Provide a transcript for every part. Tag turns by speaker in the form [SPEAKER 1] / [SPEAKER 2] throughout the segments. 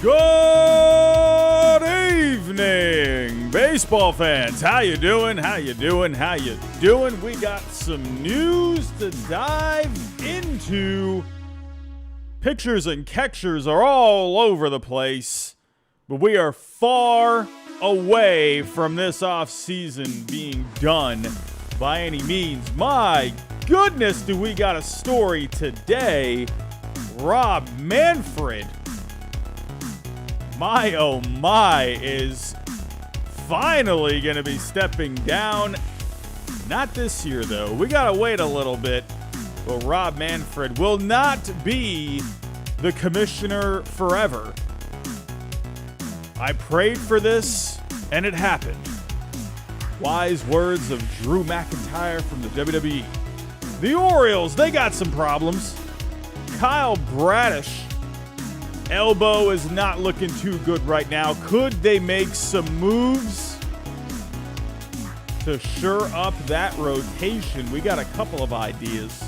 [SPEAKER 1] Good evening, baseball fans. How you doing? How you doing? How you doing? We got some news to dive into. Pictures and catchers are all over the place, but we are far away from this offseason being done by any means. My goodness, do we got a story today. Rob Manfred, my oh my, is finally going to be stepping down. Not this year, though. We got to wait a little bit. But Rob Manfred will not be the commissioner forever. I prayed for this, and it happened. Wise words of Drew McIntyre from the WWE. The Orioles, they got some problems. Kyle Bradish, elbow is not looking too good right now. Could they make some moves to shore up that rotation? We got a couple of ideas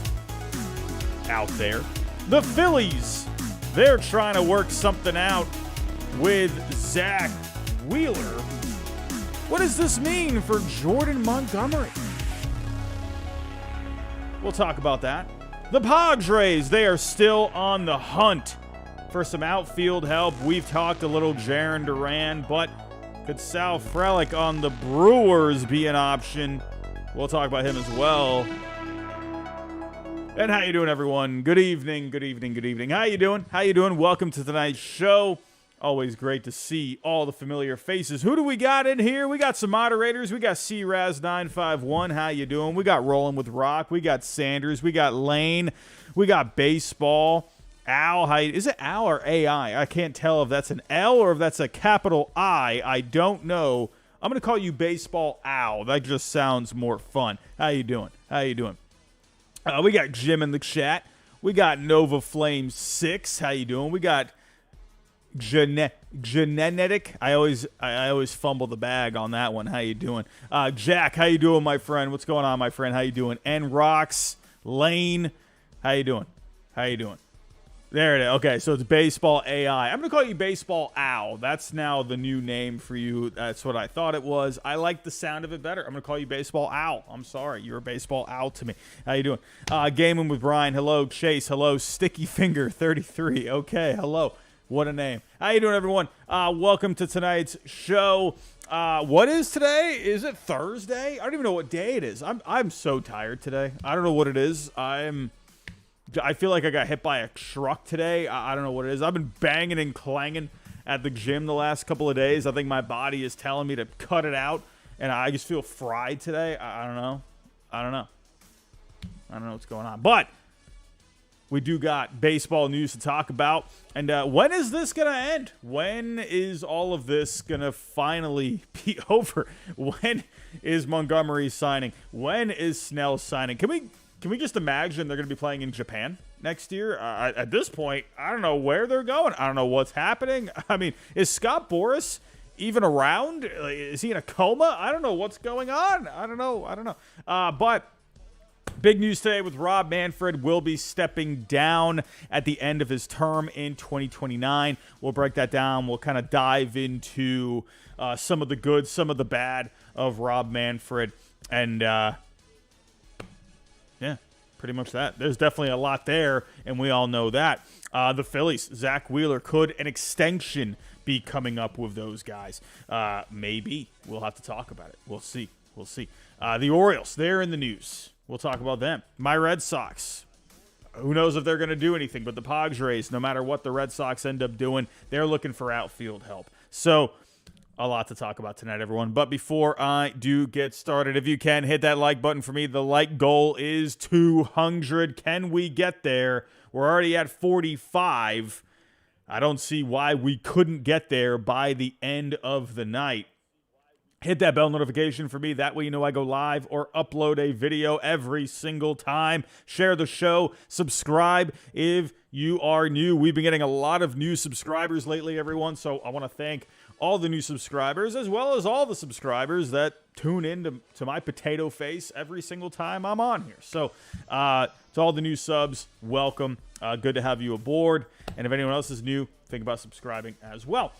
[SPEAKER 1] out there. The Phillies, they're trying to work something out with Zack Wheeler. What does this mean for Jordan Montgomery? We'll talk about that. The POG Rays, they are still on the hunt for some outfield help. We've talked a little Jarren Duran, but could Sal Frelick on the Brewers be an option? We'll talk about him as well. And how you doing, everyone? Good evening, good evening, good evening. How you doing? How you doing? Welcome to tonight's show. Always great to see all the familiar faces. Who do we got in here? We got some moderators. We got CRaz951. How you doing? We got Rolling with Rock. We got Sanders. We got Lane. We got Baseball. Al, is it Al or AI? I can't tell if that's an L or if that's a capital I. I don't know. I'm going to call you Baseball Al. That just sounds more fun. How you doing? How you doing? We got Jim in the chat. We got Nova Flame 6. How you doing? We got Genetic. I always fumble the bag on that one. How you doing? Jack, how you doing, my friend? What's going on, my friend? How you doing? And Rocks, Lane, how you doing? How you doing? There it is. Okay, so it's Baseball AI. I'm going to call you Baseball Owl. That's now the new name for you. That's what I thought it was. I like the sound of it better. I'm going to call you Baseball Owl. I'm sorry. You're a Baseball Owl to me. How you doing? Gaming with Brian. Hello. Chase. Hello. Sticky Finger 33. Okay. Hello. What a name. How you doing, everyone? Welcome to tonight's show. What is today? Is it Thursday? I don't even know what day it is. I'm so tired today. I don't know what it is. I feel like I got hit by a truck today. I don't know what it is. I've been banging and clanging at the gym the last couple of days. I think my body is telling me to cut it out, and I just feel fried today. I don't know. I don't know what's going on. But we do got baseball news to talk about. And when is this going to end? When is all of this going to finally be over? When is Montgomery signing? When is Snell signing? Can we just imagine they're going to be playing in Japan next year? At this point, I don't know where they're going. I don't know what's happening. I mean, is Scott Boras even around? Is he in a coma? I don't know what's going on. I don't know. But big news today with Rob Manfred will be stepping down at the end of his term in 2029. We'll break that down. We'll kind of dive into some of the good, some of the bad of Rob Manfred. And yeah, pretty much that. There's definitely a lot there, and we all know that. The Phillies, Zack Wheeler, could an extension be coming up with those guys? Maybe. We'll have to talk about it. We'll see. The Orioles, they're in the news. We'll talk about them. My Red Sox, who knows if they're going to do anything, but the POG Rays, no matter what the Red Sox end up doing, they're looking for outfield help. So a lot to talk about tonight, everyone. But before I do get started, if you can, hit that like button for me. The like goal is 200. Can we get there? We're already at 45. I don't see why we couldn't get there by the end of the night. Hit that bell notification for me. That way you know I go live or upload a video every single time. Share the show. Subscribe if you are new. We've been getting a lot of new subscribers lately, everyone. So I want to thank all the new subscribers, as well as all the subscribers that tune in to my potato face every single time I'm on here. So to all the new subs, welcome. Good to have you aboard. And if anyone else is new, think about subscribing as well.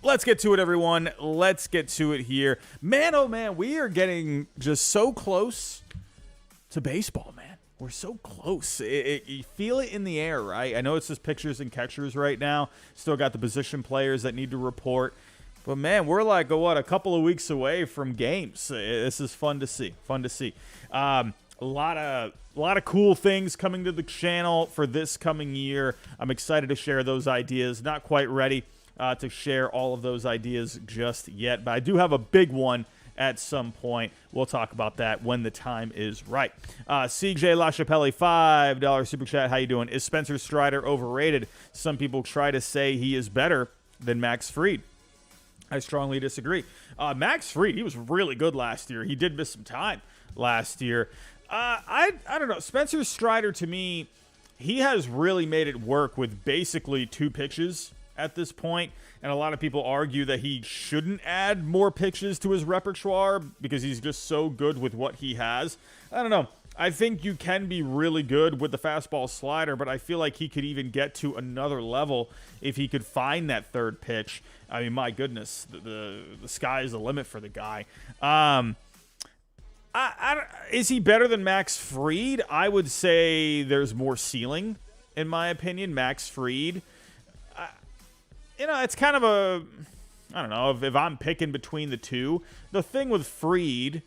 [SPEAKER 1] Let's get to it, everyone. Let's get to it here. Man, oh man, we are getting just so close to baseball, man. We're so close. You feel it in the air, right? I know it's just pitchers and catchers right now. Still got the position players that need to report. But, man, we're like, a couple of weeks away from games. This is fun to see. A lot of cool things coming to the channel for this coming year. I'm excited to share those ideas. Not quite ready to share all of those ideas just yet, but I do have a big one at some point. We'll talk about that when the time is right. CJ LaChapelle, $5 super chat. How you doing? Is Spencer Strider overrated? Some people try to say he is better than Max Fried. I strongly disagree. Max Fried, he was really good last year. He did miss some time last year. I don't know. Spencer Strider, to me, he has really made it work with basically 2 pitches at this point. And a lot of people argue that he shouldn't add more pitches to his repertoire because he's just so good with what he has. I don't know. I think you can be really good with the fastball slider, but I feel like he could even get to another level if he could find that third pitch. I mean, my goodness, the sky is the limit for the guy. Is he better than Max Fried? I would say there's more ceiling, in my opinion. Max Fried, it's kind of I don't know, if I'm picking between the two. The thing with Fried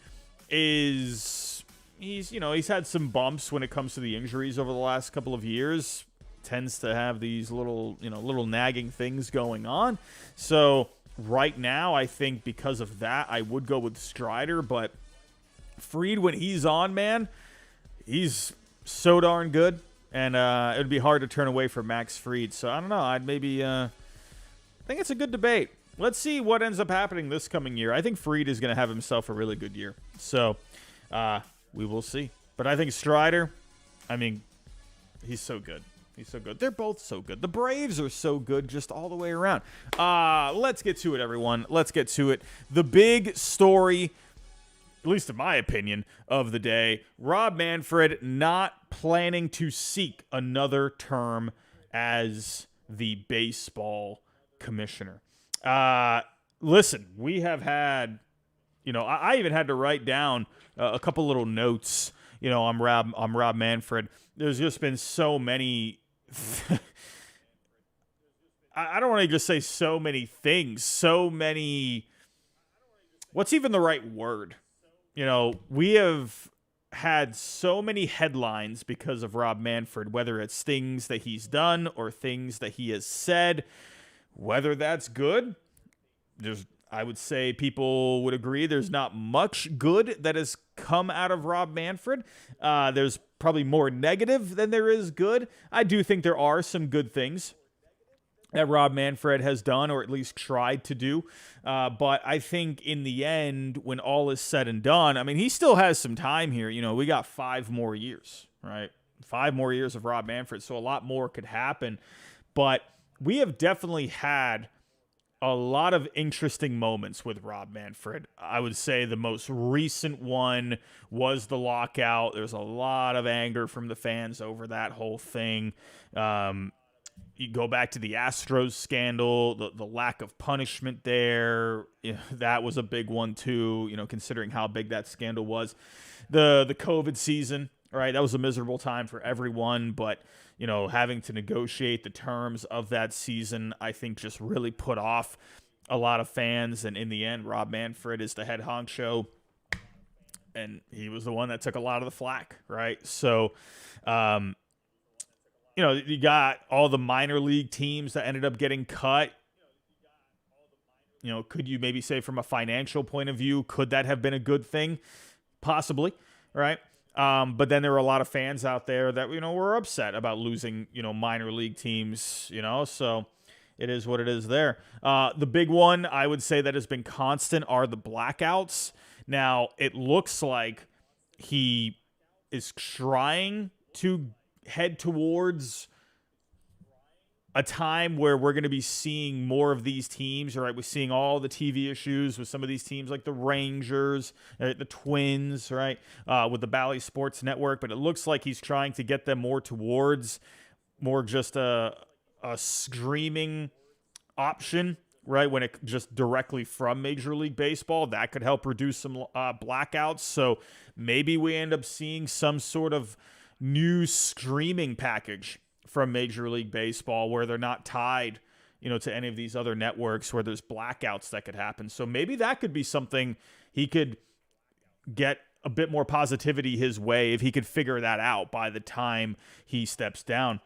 [SPEAKER 1] is he's had some bumps when it comes to the injuries over the last couple of years. Tends to have these little nagging things going on. So right now, I think because of that, I would go with Strider. But Fried, when he's on, man, he's so darn good. And it would be hard to turn away from Max Fried. So I don't know. I'd maybe I think it's a good debate. Let's see what ends up happening this coming year. I think Fried is going to have himself a really good year. So we will see. But I think Strider, I mean, he's so good. He's so good. They're both so good. The Braves are so good just all the way around. Let's get to it, everyone. Let's get to it. The big story, at least in my opinion, of the day, Rob Manfred not planning to seek another term as the baseball commissioner. Listen, we have had, I even had to write down a couple little notes, on Rob Manfred. There's just been so many. I don't want to just say so many things. So many. What's even the right word? We have had so many headlines because of Rob Manfred, whether it's things that he's done or things that he has said. Whether that's good, I would say people would agree there's not much good that has come out of Rob Manfred. There's probably more negative than there is good. I do think there are some good things that Rob Manfred has done, or at least tried to do. But I think in the end, when all is said and done, I mean, he still has some time here. We got 5 more years, right? 5 more years of Rob Manfred, so a lot more could happen. But we have definitely had a lot of interesting moments with Rob Manfred. I would say the most recent one was the lockout. There's a lot of anger from the fans over that whole thing. You go back to the Astros scandal, the lack of punishment there. That was a big one too, considering how big that scandal was. The COVID season, right? That was a miserable time for everyone, but having to negotiate the terms of that season, I think just really put off a lot of fans. And in the end, Rob Manfred is the head honcho, and he was the one that took a lot of the flack, right? So, you got all the minor league teams that ended up getting cut. Could you maybe say from a financial point of view, could that have been a good thing? Possibly, right? But then there were a lot of fans out there that, were upset about losing, minor league teams, so it is what it is there. The big one I would say that has been constant are the blackouts. Now, it looks like he is trying to head towards a time where we're going to be seeing more of these teams, right? We're seeing all the TV issues with some of these teams like the Rangers, the Twins, right? With the Bally Sports Network, but it looks like he's trying to get them more towards more just a streaming option, right? When it just directly from Major League Baseball, that could help reduce some blackouts. So maybe we end up seeing some sort of new streaming package from Major League Baseball where they're not tied, to any of these other networks where there's blackouts that could happen. So maybe that could be something he could get a bit more positivity his way if he could figure that out by the time he steps down.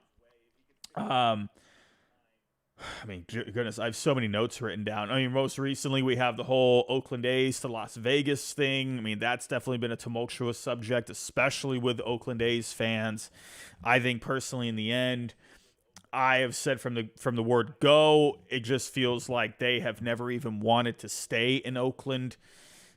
[SPEAKER 1] Goodness, I have so many notes written down. Most recently we have the whole Oakland A's to Las Vegas thing. That's definitely been a tumultuous subject, especially with Oakland A's fans. I think personally in the end, I have said from the word go, it just feels like they have never even wanted to stay in Oakland.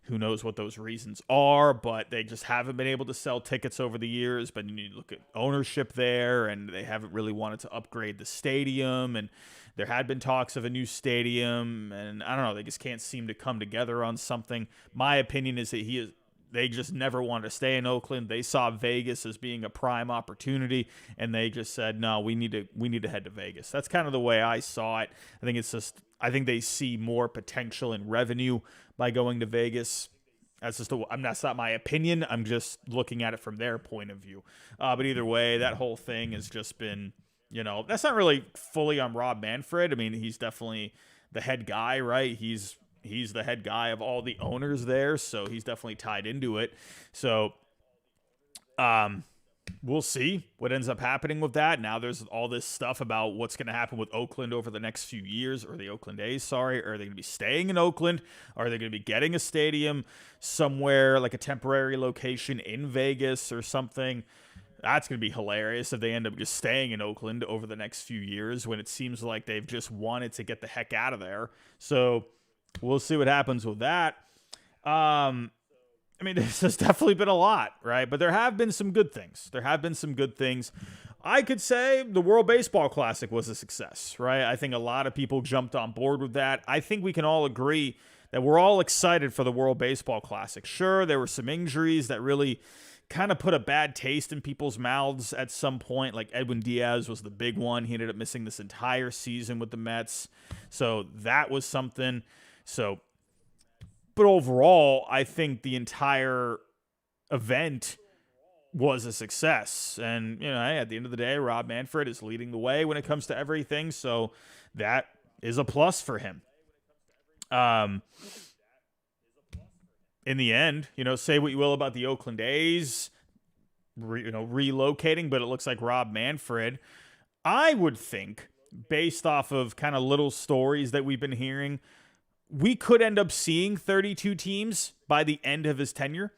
[SPEAKER 1] Who knows what those reasons are, but they just haven't been able to sell tickets over the years. But you need to look at ownership there, and they haven't really wanted to upgrade the stadium. And there had been talks of a new stadium, and I don't know, they just can't seem to come together on something. My opinion is that they just never wanted to stay in Oakland. They saw Vegas as being a prime opportunity, and they just said, no, we need to head to Vegas. That's kind of the way I saw it. I think they see more potential in revenue by going to Vegas. That's not my opinion. I'm just looking at it from their point of view. But either way, that whole thing has just been, that's not really fully on Rob Manfred. He's definitely the head guy, right? He's the head guy of all the owners there, so he's definitely tied into it. So, we'll see what ends up happening with that. Now there's all this stuff about what's going to happen with Oakland over the next few years, or the Oakland A's, sorry. Are they going to be staying in Oakland? Are they going to be getting a stadium somewhere, like a temporary location in Vegas or something? That's going to be hilarious if they end up just staying in Oakland over the next few years when it seems like they've just wanted to get the heck out of there. So we'll see what happens with that. This has definitely been a lot, right? But there have been some good things. I could say the World Baseball Classic was a success, right? I think a lot of people jumped on board with that. I think we can all agree that we're all excited for the World Baseball Classic. Sure, there were some injuries that really kind of put a bad taste in people's mouths at some point. Like Edwin Diaz was the big one. He ended up missing this entire season with the Mets. So that was something. But overall, I think the entire event was a success. And, at the end of the day, Rob Manfred is leading the way when it comes to everything. So that is a plus for him. In the end, say what you will about the Oakland A's, relocating, but it looks like Rob Manfred, I would think, based off of kind of little stories that we've been hearing, we could end up seeing 32 teams by the end of his tenure.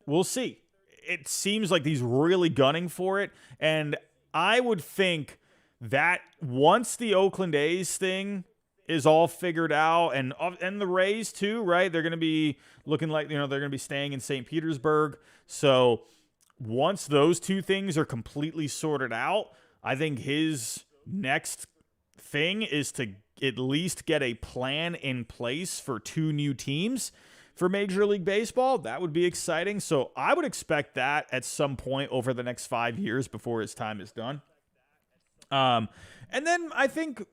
[SPEAKER 1] We'll see. It seems like he's really gunning for it. And I would think that once the Oakland A's thing is all figured out, and the Rays too, right? They're going to be looking like, they're going to be staying in St. Petersburg. So once those two things are completely sorted out, I think his next thing is to at least get a plan in place for 2 new teams for Major League Baseball. That would be exciting. So I would expect that at some point over the next 5 years before his time is done. And then I think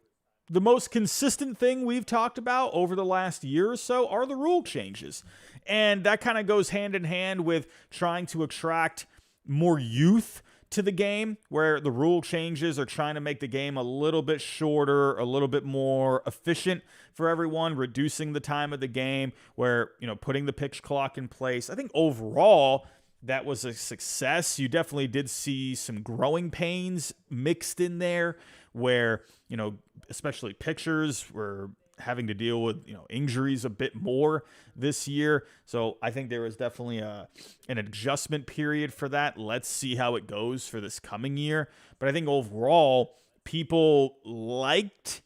[SPEAKER 1] the most consistent thing we've talked about over the last year or so are the rule changes. And that kind of goes hand in hand with trying to attract more youth to the game, where the rule changes are trying to make the game a little bit shorter, a little bit more efficient for everyone, reducing the time of the game, where, putting the pitch clock in place. I think overall that was a success. You definitely did see some growing pains mixed in there where, especially pitchers were having to deal with, injuries a bit more this year. So I think there was definitely an adjustment period for that. Let's see how it goes for this coming year. But I think overall, people liked,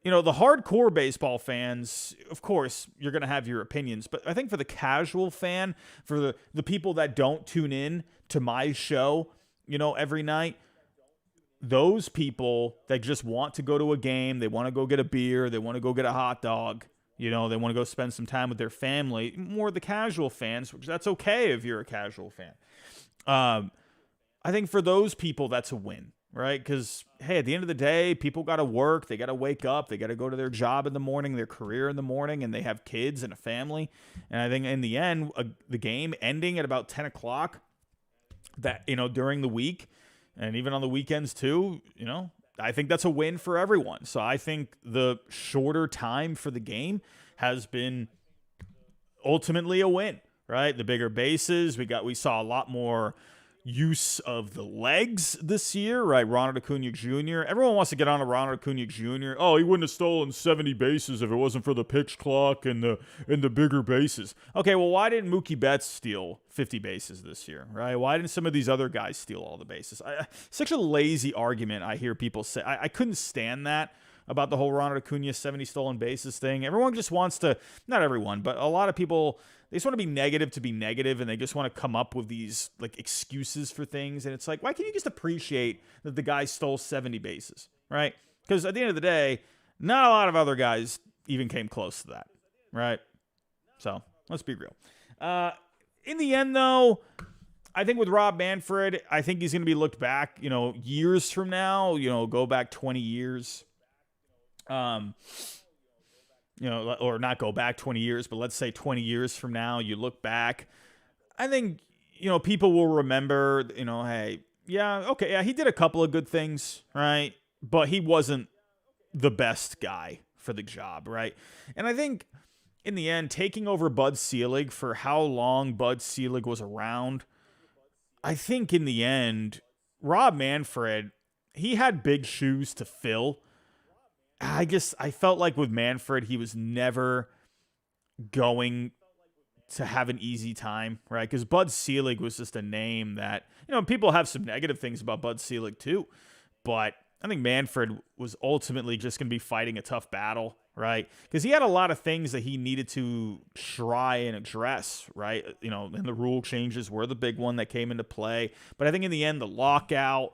[SPEAKER 1] the hardcore baseball fans, of course, you're going to have your opinions. But I think for the casual fan, for the people that don't tune in to my show, every night, those people that just want to go to a game, they want to go get a beer, they want to go get a hot dog, they want to go spend some time with their family, more the casual fans, which that's okay if you're a casual fan. I think for those people, that's a win, right? Because, hey, at the end of the day, people got to work. They got to wake up. They got to go to their job in the morning, their career in the morning, and they have kids and a family. And I think in the end, the game ending at about 10 o'clock that, during the week and even on the weekends too, I think that's a win for everyone. So I think the shorter time for the game has been ultimately a win, right? The bigger bases, we saw a lot more use of the legs this year, right? Ronald Acuna Jr. Everyone wants to get on to Ronald Acuna Jr. Oh, he wouldn't have stolen 70 bases if it wasn't for the pitch clock and the bigger bases. Okay, well, why didn't Mookie Betts steal 50 bases this year, right? Why didn't some of these other guys steal all the bases? Such a lazy argument I hear people say. I couldn't stand that about the whole Ronald Acuna 70 stolen bases thing. Everyone just wants to, not everyone, but a lot of people, they just want to be negative, and they just want to come up with these like excuses for things. And it's like, why can't you just appreciate that the guy stole 70 bases, right? Because at the end of the day, not a lot of other guys even came close to that, right? So let's be real. In the end, though, I think with Rob Manfred, I think he's going to be looked back, years from now, go back 20 years. Or not go back 20 years, but let's say 20 years from now, you look back, I think, people will remember, hey, yeah, okay, yeah, he did a couple of good things, right? But he wasn't the best guy for the job, right? And I think in the end, taking over Bud Selig for how long Bud Selig was around, I think in the end, Rob Manfred, he had big shoes to fill. I felt like with Manfred, he was never going to have an easy time, right? Because Bud Selig was just a name that, people have some negative things about Bud Selig too. But I think Manfred was ultimately just going to be fighting a tough battle, right? Because he had a lot of things that he needed to try and address, right? And the rule changes were the big one that came into play. But I think in the end, the lockout,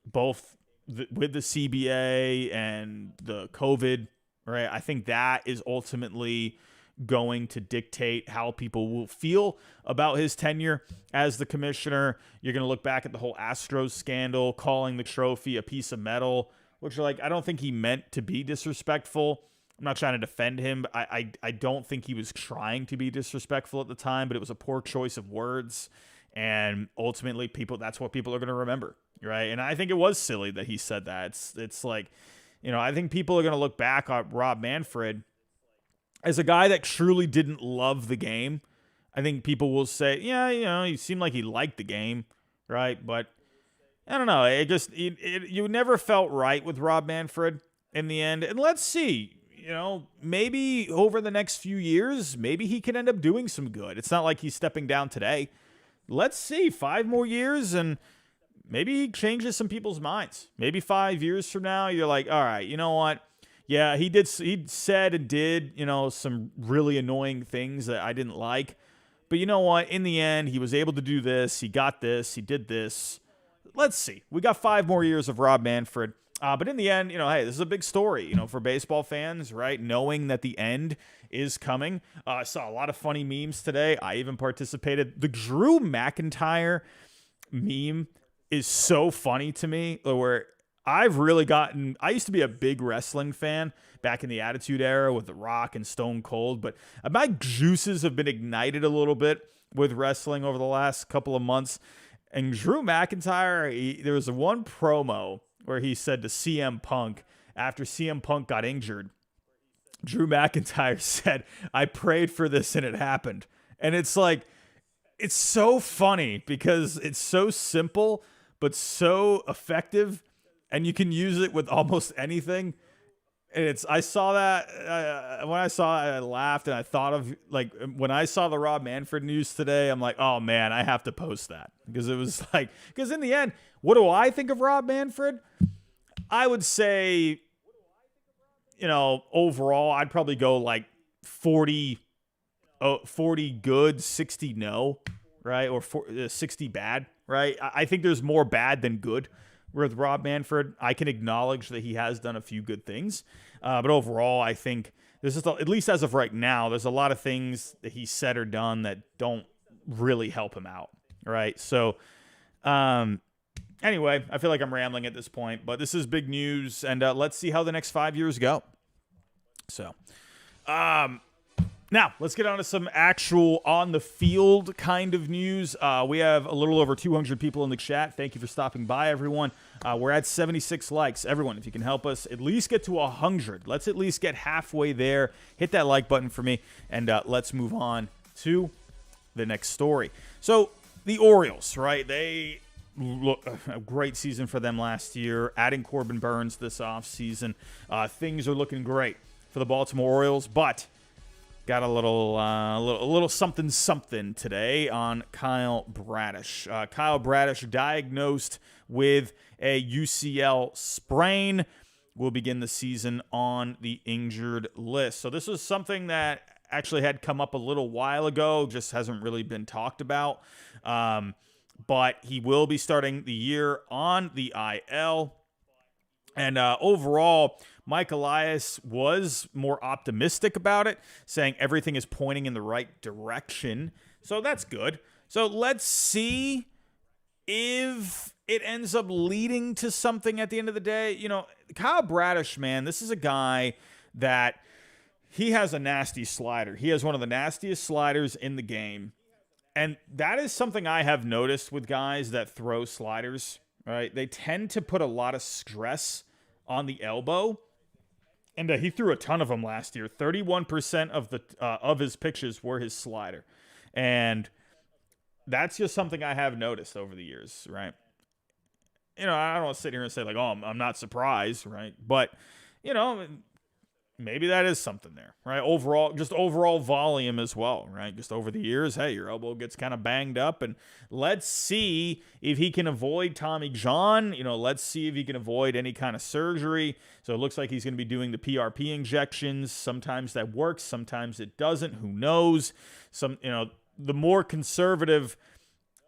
[SPEAKER 1] both with the CBA and the COVID, right? I think that is ultimately going to dictate how people will feel about his tenure as the commissioner. You're going to look back at the whole Astros scandal, calling the trophy a piece of metal, which I don't think he meant to be disrespectful. I'm not trying to defend him. But I don't think he was trying to be disrespectful at the time, but it was a poor choice of words. And ultimately, that's what people are going to remember, right? And I think it was silly that he said that. It's like, I think people are going to look back at Rob Manfred as a guy that truly didn't love the game. I think people will say, yeah, he seemed like he liked the game, right? But I don't know. You never felt right with Rob Manfred in the end. And let's see. Maybe over the next few years, maybe he can end up doing some good. It's not like he's stepping down today. Let's see, 5 more years, and maybe he changes some people's minds. Maybe 5 years from now, you're like, all right, you know what? Yeah, he said and did, some really annoying things that I didn't like. But you know what? In the end, he was able to do this. He got this. He did this. Let's see. We got 5 more years of Rob Manfred. But in the end, hey, this is a big story, for baseball fans, right? Knowing that the end is coming. I saw a lot of funny memes today. I even participated. The Drew McIntyre meme is so funny to me, where I used to be a big wrestling fan back in the Attitude Era with The Rock and Stone Cold, but my juices have been ignited a little bit with wrestling over the last couple of months. And Drew McIntyre, there was one promo where he said to CM Punk, after CM Punk got injured, Drew McIntyre said, "I prayed for this and it happened." And it's like, it's so funny because it's so simple, but so effective, and you can use it with almost anything. And I saw that when I saw it, I laughed, and I thought of when I saw the Rob Manfred news today, I'm like, oh man, I have to post that, because it was because in the end, what do I think of Rob Manfred? I would say, overall, I'd probably go 40 good, 60 no, right? Or 60 bad, right? I think there's more bad than good with Rob Manfred. I can acknowledge that he has done a few good things. But overall, I think this is, at least as of right now, there's a lot of things that he said or done that don't really help him out. Right. So, anyway, I feel like I'm rambling at this point, but this is big news, and let's see how the next 5 years go. So, now let's get on to some actual on the field kind of news. We have a little over 200 people in the chat. Thank you for stopping by, everyone. We're at 76 likes. Everyone, if you can help us at least get to 100, let's at least get halfway there. Hit that like button for me, and let's move on to the next story. So the Orioles, right? They look a great season for them last year. Adding Corbin Burnes this offseason, things are looking great for the Baltimore Orioles, but got a little something today on Kyle Bradish. Kyle Bradish diagnosed with a UCL sprain, will begin the season on the injured list. So this was something that actually had come up a little while ago, just hasn't really been talked about. But he will be starting the year on the IL. And overall, Mike Elias was more optimistic about it, saying everything is pointing in the right direction. So that's good. So let's see if it ends up leading to something at the end of the day. You know, Kyle Bradish, man, this is a guy that he has a nasty slider. He has one of the nastiest sliders in the game. And that is something I have noticed with guys that throw sliders, right? They tend to put a lot of stress on the elbow. And he threw a ton of them last year. 31% of his pitches were his slider. And that's just something I have noticed over the years, right? You know, I don't want to sit here and say, like, oh, I'm not surprised, right? But, you know, maybe that is something there, right? Overall volume as well, right? Just over the years, hey, your elbow gets kind of banged up, and let's see if he can avoid Tommy John. You know, let's see if he can avoid any kind of surgery. So it looks like he's going to be doing the PRP injections. Sometimes that works, sometimes it doesn't. Who knows? The more conservative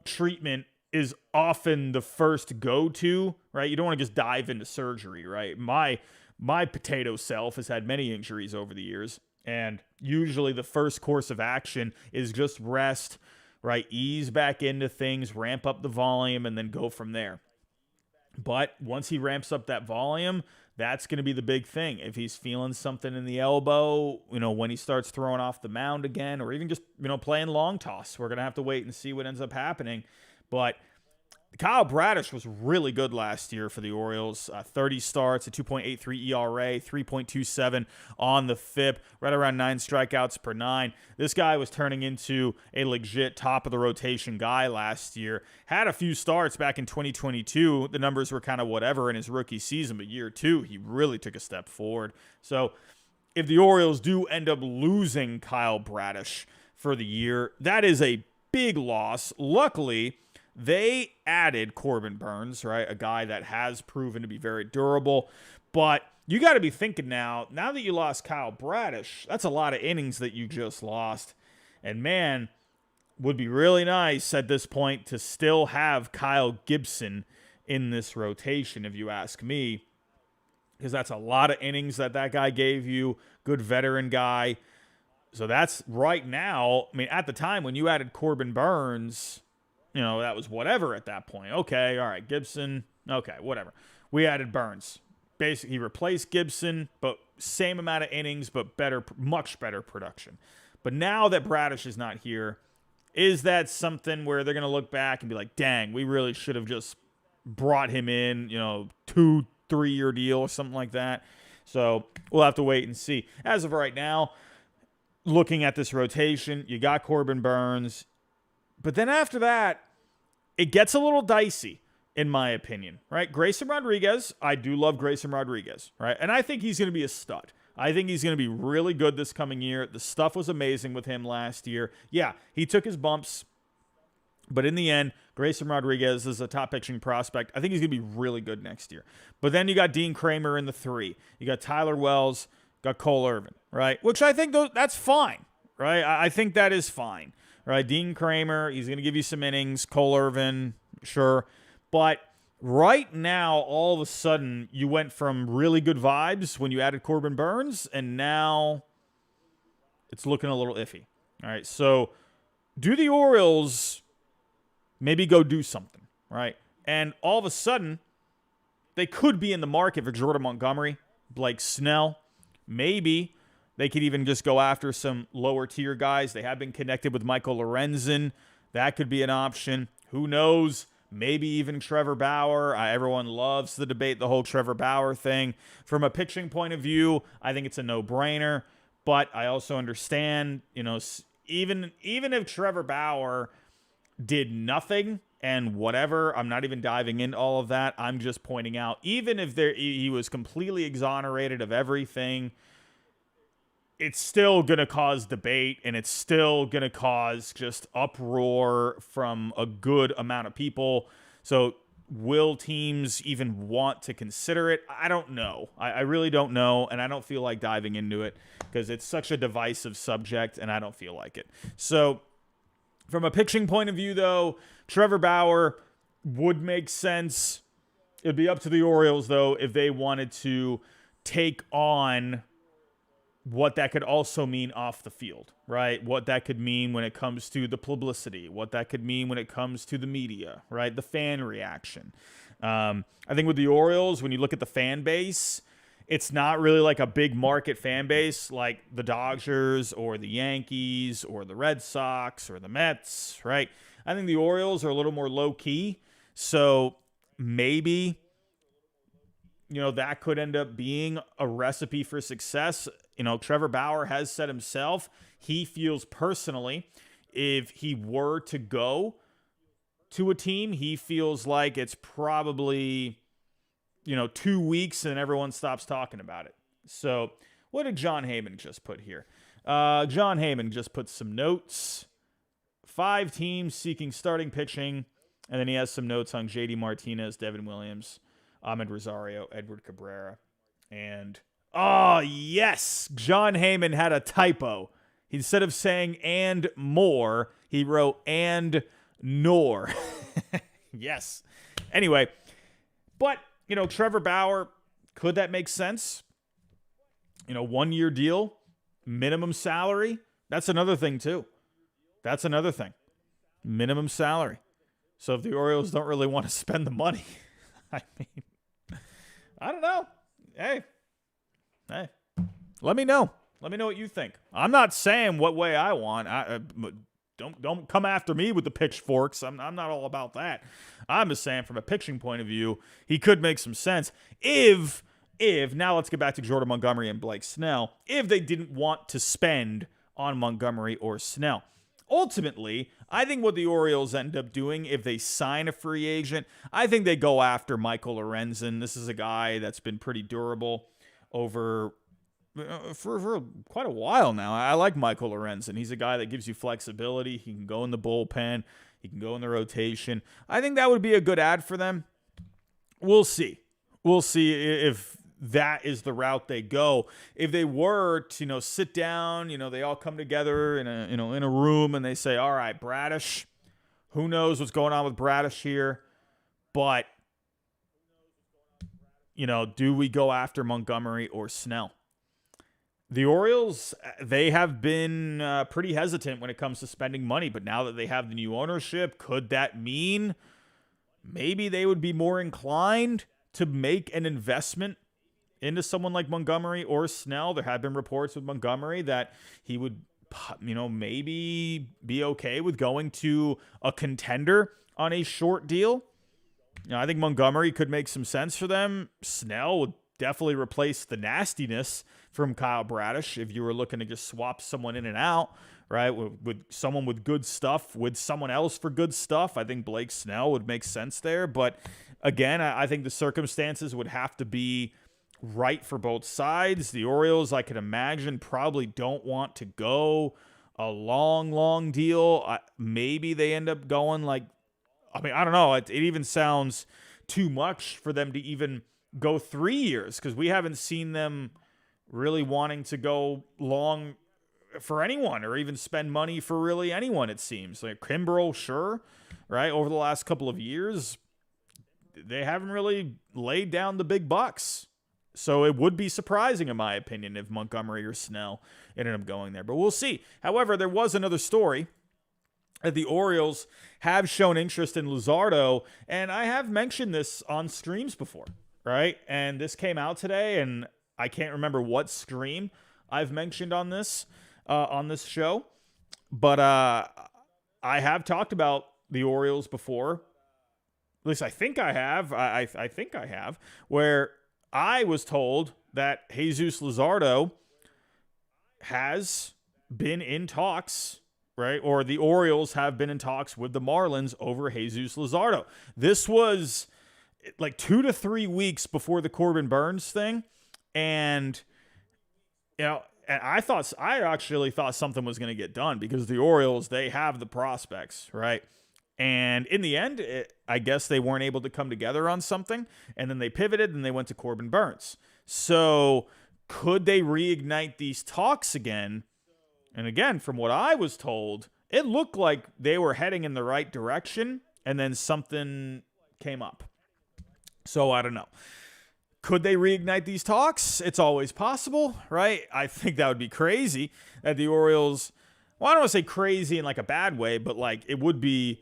[SPEAKER 1] treatment is often the first go-to, right? You don't want to just dive into surgery, right? My potato self has had many injuries over the years, and usually the first course of action is just rest, right? Ease back into things, ramp up the volume, and then go from there. But once he ramps up that volume, that's going to be the big thing. If he's feeling something in the elbow, you know, when he starts throwing off the mound again, or even just, you know, playing long toss, we're going to have to wait and see what ends up happening. But Kyle Bradish was really good last year for the Orioles. 30 starts, a 2.83 ERA, 3.27 on the FIP, right around 9 strikeouts per 9. This guy was turning into a legit top-of-the-rotation guy last year. Had a few starts back in 2022. The numbers were kind of whatever in his rookie season, but year 2, he really took a step forward. So if the Orioles do end up losing Kyle Bradish for the year, that is a big loss. Luckily, they added Corbin Burnes, right? A guy that has proven to be very durable. But you got to be thinking now that you lost Kyle Bradish, that's a lot of innings that you just lost. And man, would be really nice at this point to still have Kyle Gibson in this rotation, if you ask me. Because that's a lot of innings that guy gave you. Good veteran guy. So that's right now. I mean, at the time when you added Corbin Burnes, you know, that was whatever at that point. Okay, all right, Gibson. Okay, whatever. We added Burnes. Basically, he replaced Gibson, but same amount of innings, but much better production. But now that Bradish is not here, is that something where they're going to look back and be like, dang, we really should have just brought him in, you know, 2-3 year deal or something like that? So we'll have to wait and see. As of right now, looking at this rotation, you got Corbin Burnes. But then after that, it gets a little dicey, in my opinion, right? Grayson Rodriguez, I do love Grayson Rodriguez, right? And I think he's going to be a stud. I think he's going to be really good this coming year. The stuff was amazing with him last year. Yeah, he took his bumps, but in the end, Grayson Rodriguez is a top pitching prospect. I think he's going to be really good next year. But then you got Dean Kramer in the 3. You got Tyler Wells, got Cole Irvin, right? Which I think that's fine, right? I think that is fine. Right, Dean Kramer, he's going to give you some innings. Cole Irvin, sure. But Right now, all of a sudden, you went from really good vibes when you added Corbin Burns, and now it's looking a little iffy. All right, so do the Orioles maybe go do something, right? And all of a sudden, they could be in the market for Jordan Montgomery, Blake Snell. Maybe they could even just go after some lower tier guys. They have been connected with Michael Lorenzen. That could be an option. Who knows? Maybe even Trevor Bower. Everyone loves to debate the whole Trevor Bower thing. From a pitching point of view, I think it's a no-brainer. But I also understand, even if Trevor Bauer did nothing and whatever, I'm not even diving into all of that. I'm just pointing out, even if he was completely exonerated of everything, it's still going to cause debate, and it's still going to cause just uproar from a good amount of people. So will teams even want to consider it? I don't know. I really don't know, and I don't feel like diving into it because it's such a divisive subject, and I don't feel like it. So from a pitching point of view, though, Trevor Bauer would make sense. It would be up to the Orioles, though, if they wanted to take on what that could also mean off the field, right? What that could mean when it comes to the publicity, what that could mean when it comes to the media, right? The fan reaction. I think with the Orioles, when you look at the fan base, it's not really like a big market fan base like the Dodgers or the Yankees or the Red Sox or the Mets, right? I think the Orioles are a little more low-key, so maybe that could end up being a recipe for success. Trevor Bauer has said himself he feels personally if he were to go to a team, he feels like it's probably 2 weeks and everyone stops talking about it. So what did John Heyman just put here? John Heyman just put some notes. 5 teams seeking starting pitching, and then he has some notes on J.D. Martinez, Devin Williams, Ahmed Rosario, Edward Cabrera, and yes, John Heyman had a typo. Instead of saying and more, he wrote and nor. Yes. Anyway, but Trevor Bauer, could that make sense? 1-year deal, minimum salary. That's another thing too. That's another thing. Minimum salary. So if the Orioles don't really want to spend the money, I don't know. Hey, let me know. Let me know what you think. I'm not saying what way I want. Don't come after me with the pitchforks. I'm not all about that. I'm just saying from a pitching point of view, he could make some sense if now let's get back to Jordan Montgomery and Blake Snell, if they didn't want to spend on Montgomery or Snell. Ultimately, I think what the Orioles end up doing if they sign a free agent, I think they go after Michael Lorenzen. This is a guy that's been pretty durable over for quite a while now. I like Michael Lorenzen. He's a guy that gives you flexibility. He can go in the bullpen. He can go in the rotation. I think that would be a good ad for them. We'll see. We'll see if that is the route they go. If they were to, sit down, they all come together in a room and they say, all right, Bradish, who knows what's going on with Bradish here, but, do we go after Montgomery or Snell? The Orioles, they have been pretty hesitant when it comes to spending money, but now that they have the new ownership, could that mean maybe they would be more inclined to make an investment into someone like Montgomery or Snell? There have been reports with Montgomery that he would, maybe be okay with going to a contender on a short deal. I think Montgomery could make some sense for them. Snell would definitely replace the nastiness from Kyle Bradish if you were looking to just swap someone in and out, right? With someone with good stuff, with someone else for good stuff. I think Blake Snell would make sense there. But again, I think the circumstances would have to be right for both sides. The Orioles, I can imagine, probably don't want to go a long deal. Maybe they end up going I don't know. It even sounds too much for them to even go 3 years because we haven't seen them really wanting to go long for anyone or even spend money for really anyone, it seems. Like Kimbrel, sure, right? Over the last couple of years, they haven't really laid down the big bucks. So it would be surprising, in my opinion, if Montgomery or Snell ended up going there. But we'll see. However, there was another story that the Orioles have shown interest in Luzardo, and I have mentioned this on streams before, right? And this came out today, and I can't remember what stream I've mentioned on this show, but I have talked about the Orioles before. At least I think I have. I think I have, where I was told that Jesus Luzardo has been in talks, right? Or the Orioles have been in talks with the Marlins over Jesus Luzardo. This was like 2 to 3 weeks before the Corbin Burnes thing. And, and I actually thought something was going to get done because the Orioles, they have the prospects, right? And in the end, I guess they weren't able to come together on something, and then they pivoted and they went to Corbin Burnes. So could they reignite these talks again? And again, from what I was told, it looked like they were heading in the right direction, and then something came up. So I don't know. Could they reignite these talks? It's always possible, right? I think that would be crazy that the Orioles, well, I don't want to say crazy in like a bad way, but like it would be,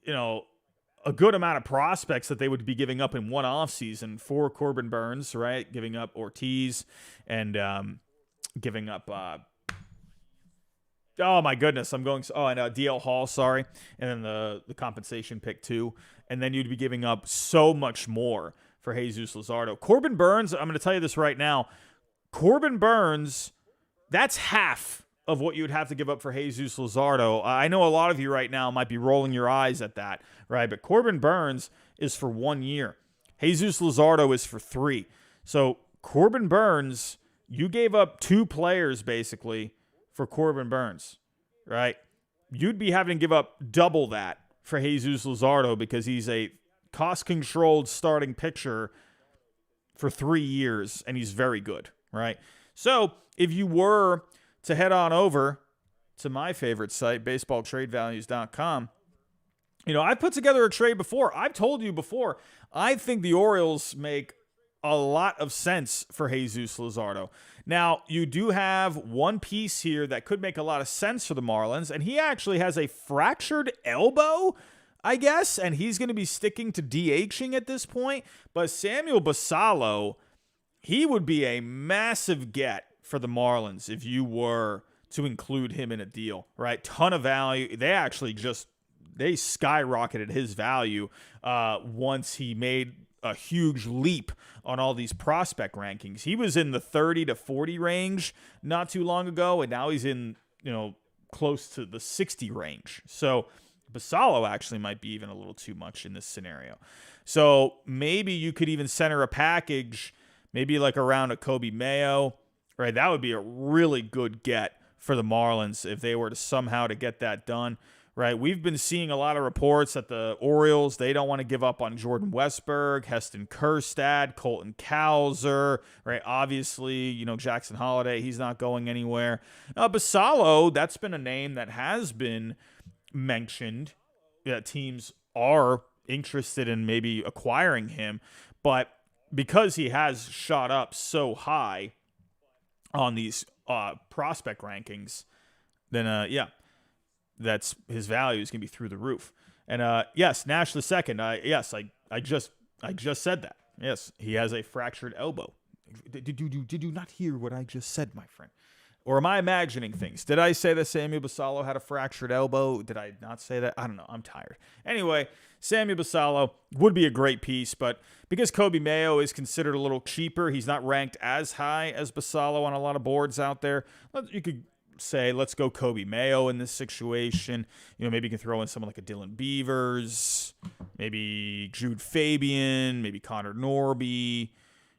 [SPEAKER 1] a good amount of prospects that they would be giving up in one offseason for Corbin Burnes, right? Giving up Ortiz and giving up, oh my goodness, and DL Hall, sorry. And then the compensation pick too. And then you'd be giving up so much more for Jesus Luzardo. Corbin Burnes, I'm going to tell you this right now. Corbin Burnes, that's half of what you would have to give up for Jesus Luzardo. I know a lot of you right now might be rolling your eyes at that, right? But Corbin Burnes is for 1 year. Jesus Luzardo is for 3. So Corbin Burnes, you gave up 2 players basically for Corbin Burnes, right? You'd be having to give up double that for Jesus Luzardo because he's a cost-controlled starting pitcher for 3 years, and he's very good, right? So if you were to head on over to my favorite site, baseballtradevalues.com, I put together a trade before. I've told you before, I think the Orioles make a lot of sense for Jesus Luzardo. Now, you do have one piece here that could make a lot of sense for the Marlins, and he actually has a fractured elbow, I guess, and he's going to be sticking to DHing at this point. But Samuel Basallo, he would be a massive get for the Marlins if you were to include him in a deal, right? Ton of value. They skyrocketed his value once he made a huge leap on all these prospect rankings. He was in the 30 to 40 range not too long ago, and now he's in, close to the 60 range. So Basallo actually might be even a little too much in this scenario. So maybe you could even center a package, maybe like around a Kobe Mayo, right? That would be a really good get for the Marlins if they were to somehow to get that done, right? We've been seeing a lot of reports that the Orioles, they don't want to give up on Jordan Westberg, Heston Kjerstad, Colton Cowser, right? Obviously, Jackson Holiday, he's not going anywhere. Basallo, that's been a name that has been mentioned. Teams are interested in maybe acquiring him, but because he has shot up so high on these prospect rankings, then that's his value is gonna be through the roof. And yes, Nash the second. I just said that. Yes, he has a fractured elbow. Did you not hear what I just said, my friend? Or am I imagining things? Did I say that Samuel Basallo had a fractured elbow? Did I not say that? I don't know. I'm tired. Anyway, Samuel Basallo would be a great piece, but because Kobe Mayo is considered a little cheaper, he's not ranked as high as Basallo on a lot of boards out there. You could say, let's go Kobe Mayo in this situation. Maybe you can throw in someone like a Dylan Beavers, maybe Jude Fabian, maybe Connor Norby,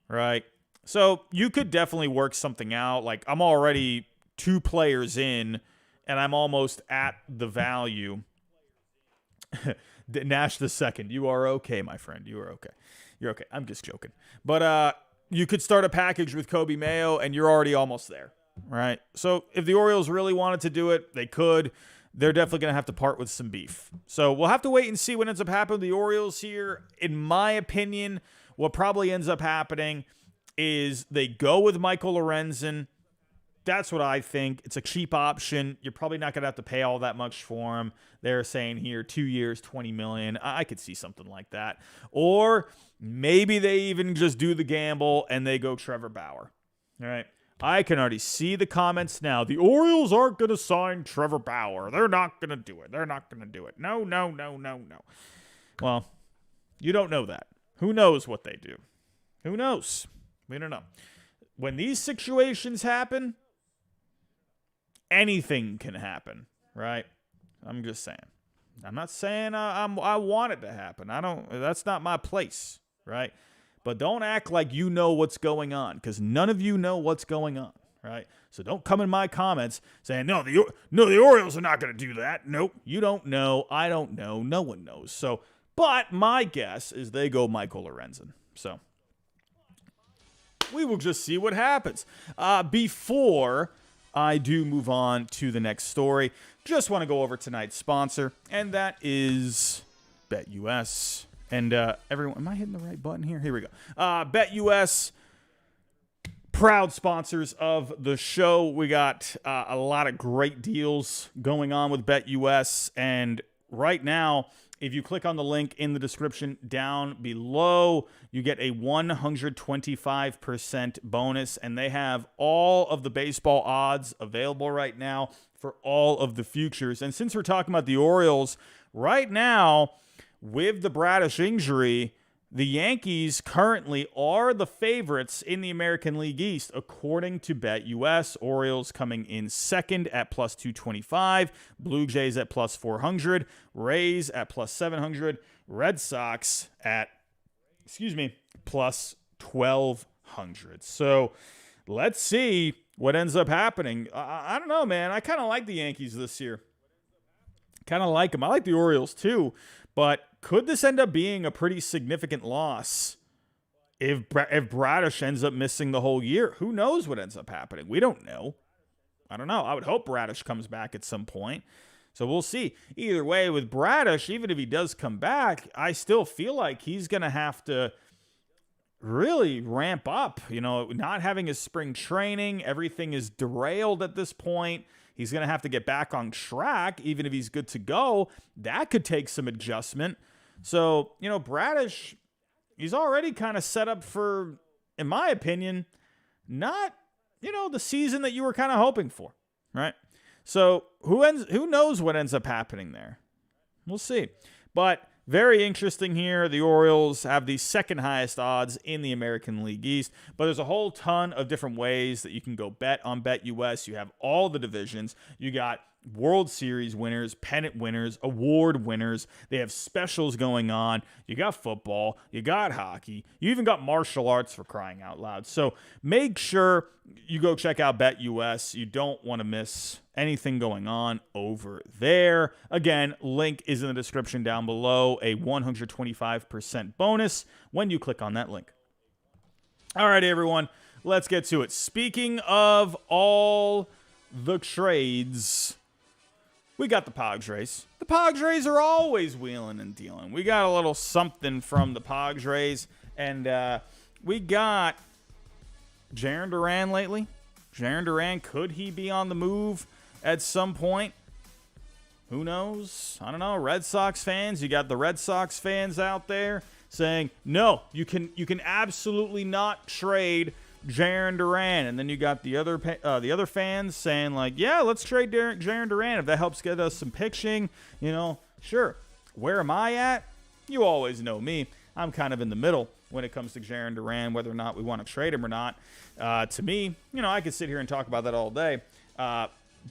[SPEAKER 1] right? So you could definitely work something out. Like I'm already 2 players in, and I'm almost at the value. Nash the second. You are okay, my friend. You are okay. You're okay. I'm just joking. But you could start a package with Kobe Mayo, and you're already almost there, right? So if the Orioles really wanted to do it, they could. they're definitely going to have to part with some beef. So we'll have to wait and see what ends up happening with the Orioles here. In my opinion, what probably ends up happening is they go with Michael Lorenzen. That's what I think. It's a cheap option. You're probably not going to have to pay all that much for him. They're saying here 2 years, $20 million. I could see something like that. Or maybe they even just do the gamble and they go Trevor Bower. All right. I can already see the comments now. The Orioles aren't going to sign Trevor Bower. They're not going to do it. They're not going to do it. No. Well, you don't know that. Who knows what they do? Who knows? We don't know. When these situations happen, anything can happen, right? I'm just saying. I'm not saying I want it to happen. That's not my place, right? But don't act like you know what's going on, because none of you know what's going on, right? So don't come in my comments saying, no, the Orioles are not going to do that. Nope, you don't know. I don't know. No one knows. So, but my guess is they go Michael Lorenzen. So we will just see what happens. Before I do move on to the next story, just want to go over tonight's sponsor, and that is BetUS. And everyone, am I hitting the right button here? Here we go. BetUS, proud sponsors of the show. We got a lot of great deals going on with BetUS, and right now, if you click on the link in the description down below, you get a 125% bonus, and they have all of the baseball odds available right now for all of the futures. And since we're talking about the Orioles, right now, with the Bradish injury, the Yankees currently are the favorites in the American League East, according to BetUS. Orioles coming in second at plus 225, Blue Jays at plus 400, Rays at plus 700, Red Sox at, plus 1,200. So let's see what ends up happening. I don't know, man. I kind of like the Yankees this year. Kind of like them. I like the Orioles too, but could this end up being a pretty significant loss if Bradish ends up missing the whole year? Who knows what ends up happening? We don't know. I don't know. I would hope Bradish comes back at some point. So we'll see. Either way, with Bradish, even if he does come back, I still feel like he's going to have to really ramp up. You know, not having his spring training, everything is derailed at this point. He's going to have to get back on track, even if he's good to go. That could take some adjustment. So, you know, Bradish, he's already kind of set up for, in my opinion, not, the season that you were kind of hoping for, right? So who knows what ends up happening there? We'll see. But very interesting here. The Orioles have the second highest odds in the American League East, but there's a whole ton of different ways that you can go bet on BetUS. You have all the divisions. You got World Series winners, pennant winners, award winners. They have specials going on. You got football. You got hockey. You even got martial arts, for crying out loud. So make sure you go check out BetUS. You don't want to miss anything going on over there. Again, link is in the description down below. A 125% bonus when you click on that link. All right, everyone, let's get to it. Speaking of all the trades, we got the POG Rays. The POG Rays are always wheeling and dealing. We got a little something from the POG Rays, and we got Jarren Duran lately. Jarren Duran, could he be on the move at some point? Who knows? I don't know. Red Sox fans, you got the Red Sox fans out there saying, no, you can absolutely not trade Jarren Duran. And then you got the other fans saying, like, yeah, let's trade Jarren Duran if that helps get us some pitching. Sure. Where am I at? You always know me. I'm kind of in the middle when it comes to Jarren Duran, whether or not we want to trade him or not. To me, I could sit here and talk about that all day.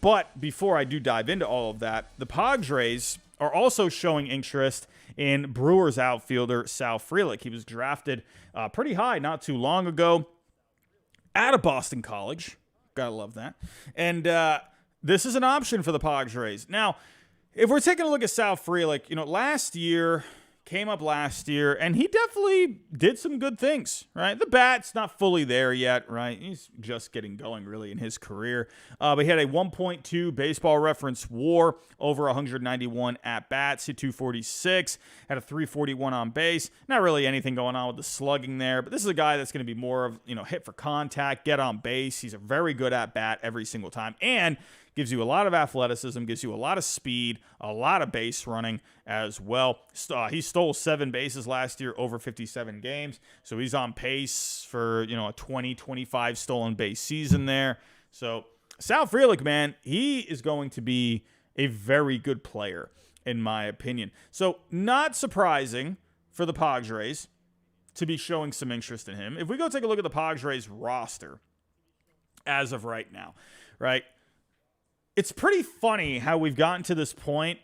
[SPEAKER 1] But before I do dive into all of that, the Padres are also showing interest in Brewers outfielder Sal Frelick. He was drafted pretty high not too long ago out of Boston College. Gotta love that. And this is an option for the Padres. Now, if we're taking a look at Sal Frelick, last year came up last year, and he definitely did some good things, right? The bat's not fully there yet, right? He's just getting going, really, in his career. But he had a 1.2 baseball reference WAR, over 191 at-bats, hit 246, had a 341 on base. Not really anything going on with the slugging there, but this is a guy that's going to be more of, hit for contact, get on base. He's a very good at-bat every single time, and gives you a lot of athleticism, gives you a lot of speed, a lot of base running as well. He stole 7 bases last year over 57 games, so he's on pace for, a 20, 25 stolen base season there. So Sal Frelick, man, he is going to be a very good player, in my opinion. So not surprising for the POG Rays to be showing some interest in him. If we go take a look at the POG Rays roster as of right now, right? It's pretty funny how we've gotten to this point,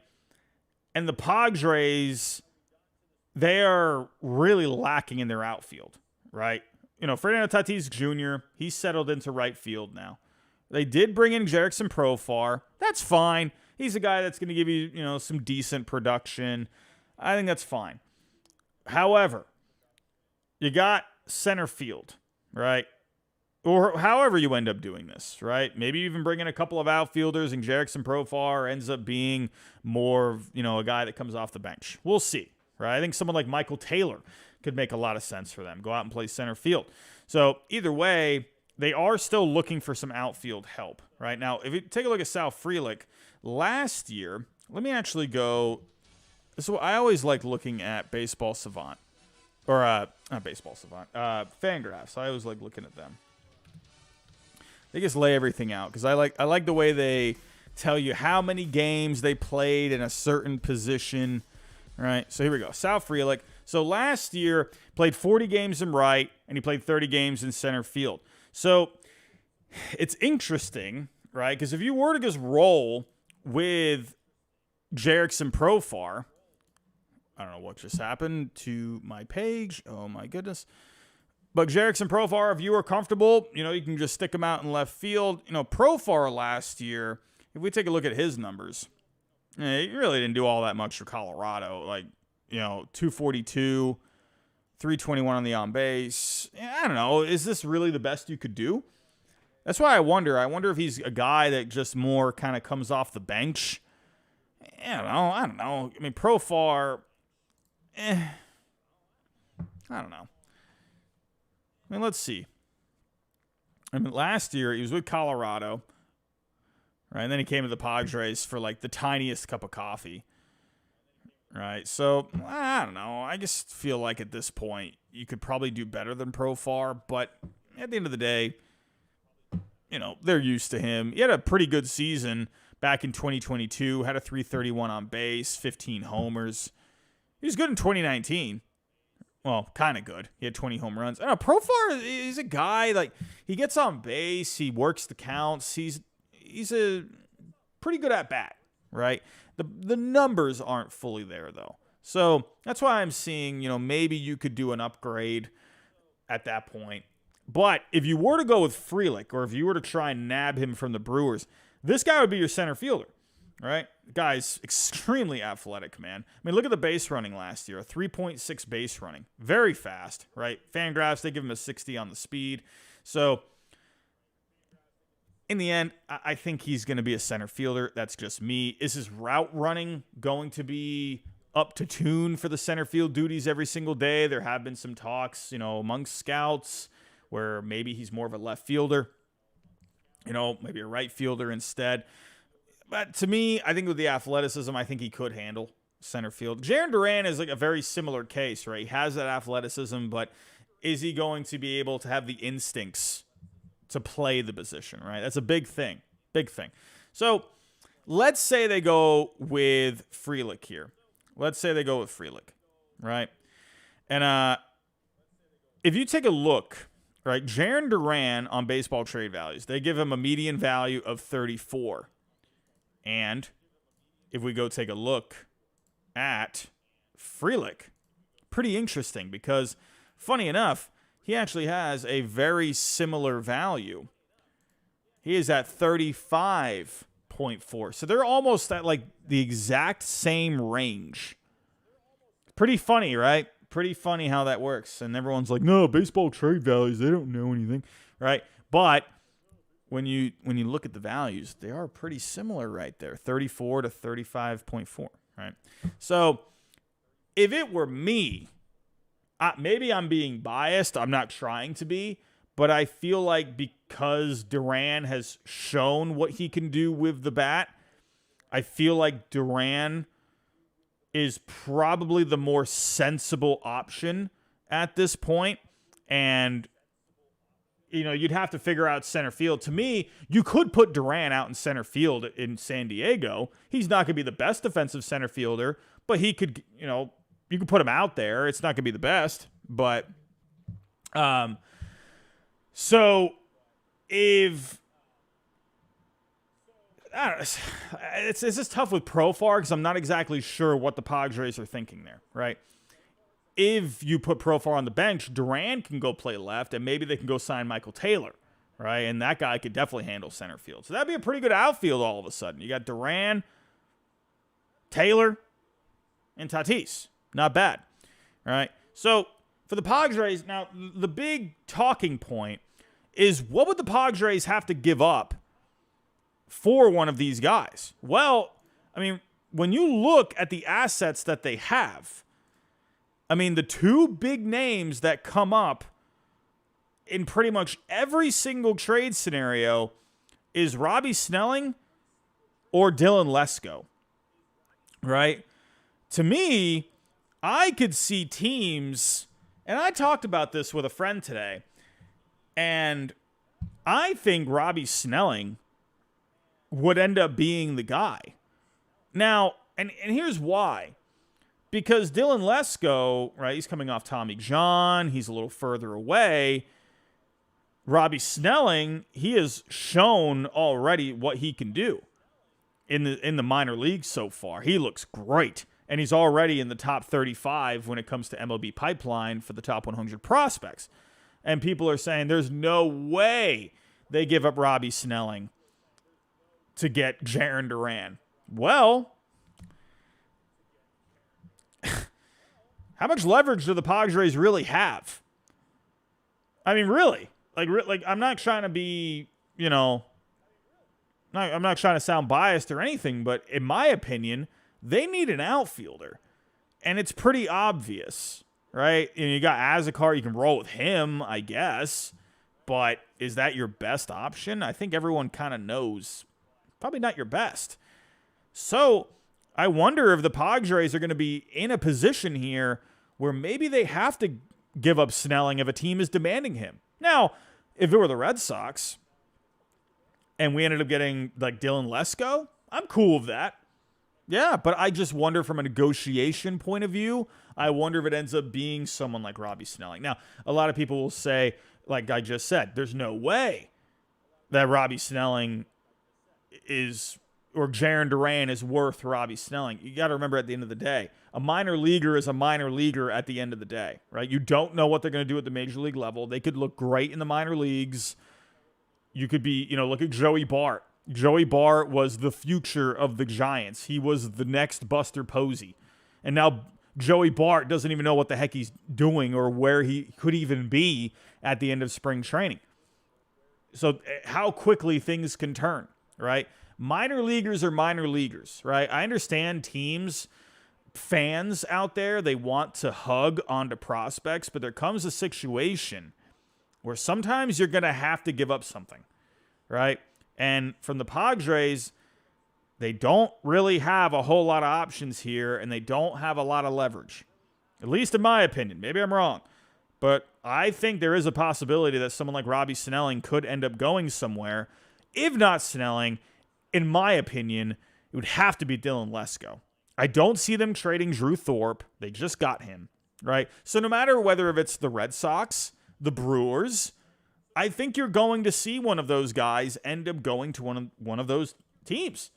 [SPEAKER 1] and the POG Rays, they are really lacking in their outfield, right? Fernando Tatis Jr., he's settled into right field now. They did bring in Jerickson Profar. That's fine. He's a guy that's going to give you, some decent production. I think that's fine. However, you got center field, right? Or however you end up doing this, right? Maybe even bring in a couple of outfielders, and Jerickson Profar ends up being more of, a guy that comes off the bench. We'll see, right? I think someone like Michael Taylor could make a lot of sense for them. Go out and play center field. So either way, they are still looking for some outfield help, right? Now, if you take a look at Sal Frelick, last year, let me actually go. So I always like looking at Baseball Savant, or not Baseball Savant, Fangraphs. I always like looking at them. They just lay everything out because I like the way they tell you how many games they played in a certain position, right? So here we go. Sal Frelick. So last year, played 40 games in right, and he played 30 games in center field. So it's interesting, right? Because if you were to just roll with Jerickson Profar, I don't know what just happened to my page. Oh, my goodness. But Jerickson Profar, if you were comfortable, you can just stick him out in left field. Profar last year, if we take a look at his numbers, he really didn't do all that much for Colorado. 242, 321 on the on base. I don't know. Is this really the best you could do? That's why I wonder. I wonder if he's a guy that just more kind of comes off the bench. I don't know. I mean, Profar, I don't know. I mean, let's see. Last year, he was with Colorado, right? And then he came to the POG Rays for, the tiniest cup of coffee, right? So, I don't know. I just feel like at this point, you could probably do better than Profar. But at the end of the day, they're used to him. He had a pretty good season back in 2022. Had a 331 on base, 15 homers. He was good in 2019. Well, kind of good. He had 20 home runs. I don't know, Profar, he's a guy, he gets on base. He works the counts. He's a pretty good at bat, right? The numbers aren't fully there, though. So that's why I'm seeing, maybe you could do an upgrade at that point. But if you were to go with Frelick, or if you were to try and nab him from the Brewers, this guy would be your center fielder, right? The guy's extremely athletic, man. I mean, look at the base running last year, a 3.6 base running. Very fast, right? Fangraphs, they give him a 60 on the speed. So, in the end, I think he's going to be a center fielder. That's just me. Is his route running going to be up to tune for the center field duties every single day? There have been some talks, amongst scouts where maybe he's more of a left fielder, maybe a right fielder instead. But to me, I think with the athleticism, I think he could handle center field. Jarren Duran is a very similar case, right? He has that athleticism, but is he going to be able to have the instincts to play the position, right? That's a big thing. Big thing. So let's say they go with Frelick here. Right? And if you take a look, right, Jarren Duran on baseball trade values, they give him a median value of 34. And if we go take a look at Frelick, pretty interesting because, funny enough, he actually has a very similar value. He is at 35.4. So they're almost at the exact same range. Pretty funny, right? Pretty funny how that works. And everyone's like, no, baseball trade values, they don't know anything, right? But when you look at the values, they are pretty similar right there, 34 to 35.4, right? So if it were me, maybe I'm being biased. I'm not trying to be, but I feel like because Duran has shown what he can do with the bat, I feel like Duran is probably the more sensible option at this point. And, you'd have to figure out center field. To me, you could put Duran out in center field in San Diego. He's not going to be the best defensive center fielder, but he could, you can put him out there. It's not going to be the best, but so if I don't know, it's just tough with Profar because I'm not exactly sure what the Padres are thinking there, right? If you put Profar on the bench, Duran can go play left, and maybe they can go sign Michael Taylor, right? And that guy could definitely handle center field. So that'd be a pretty good outfield all of a sudden. You got Duran, Taylor, and Tatis. Not bad, all right? So for the Padres, now the big talking point is what would the Padres have to give up for one of these guys? Well, I mean, when you look at the assets that they have, I mean, the two big names that come up in pretty much every single trade scenario is Robbie Snelling or Dylan Lesco, right? To me, I could see teams, and I talked about this with a friend today, and I think Robbie Snelling would end up being the guy. Now, and here's why. Because Dylan Lesco, right, he's coming off Tommy John. He's a little further away. Robbie Snelling, he has shown already what he can do in the minor leagues so far. He looks great. And he's already in the top 35 when it comes to MLB pipeline for the top 100 prospects. And people are saying there's no way they give up Robbie Snelling to get Jarren Duran. Well, how much leverage do the Padres really have? I mean, really? Like I'm not trying to be, I'm not trying to sound biased or anything, but in my opinion, they need an outfielder. And it's pretty obvious, right? And you got Azekar, you can roll with him, I guess. But is that your best option? I think everyone kind of knows. Probably not your best. So I wonder if the Padres are going to be in a position here where maybe they have to give up Snelling if a team is demanding him. Now, if it were the Red Sox and we ended up getting like Dylan Lesco, I'm cool with that. Yeah, but I just wonder from a negotiation point of view, I wonder if it ends up being someone like Robbie Snelling. Now, a lot of people will say, like I just said, there's no way that Robbie Snelling or Jarren Duran is worth Robbie Snelling. You got to remember at the end of the day, a minor leaguer is a minor leaguer at the end of the day, right? You don't know what they're going to do at the major league level. They could look great in the minor leagues. You could be, look at Joey Bart. Joey Bart was the future of the Giants. He was the next Buster Posey. And now Joey Bart doesn't even know what the heck he's doing or where he could even be at the end of spring training. So how quickly things can turn, right? Minor leaguers are minor leaguers, right? I understand teams, fans out there, they want to hug onto prospects, but there comes a situation where sometimes you're going to have to give up something, right? And from the Padres, they don't really have a whole lot of options here, and they don't have a lot of leverage, at least in my opinion. Maybe I'm wrong, but I think there is a possibility that someone like Robbie Snelling could end up going somewhere. If not Snelling, in my opinion, it would have to be Dylan Lesco. I don't see them trading Drew Thorpe. They just got him, right? So no matter whether if it's the Red Sox, the Brewers, I think you're going to see one of those guys end up going to one of those teams,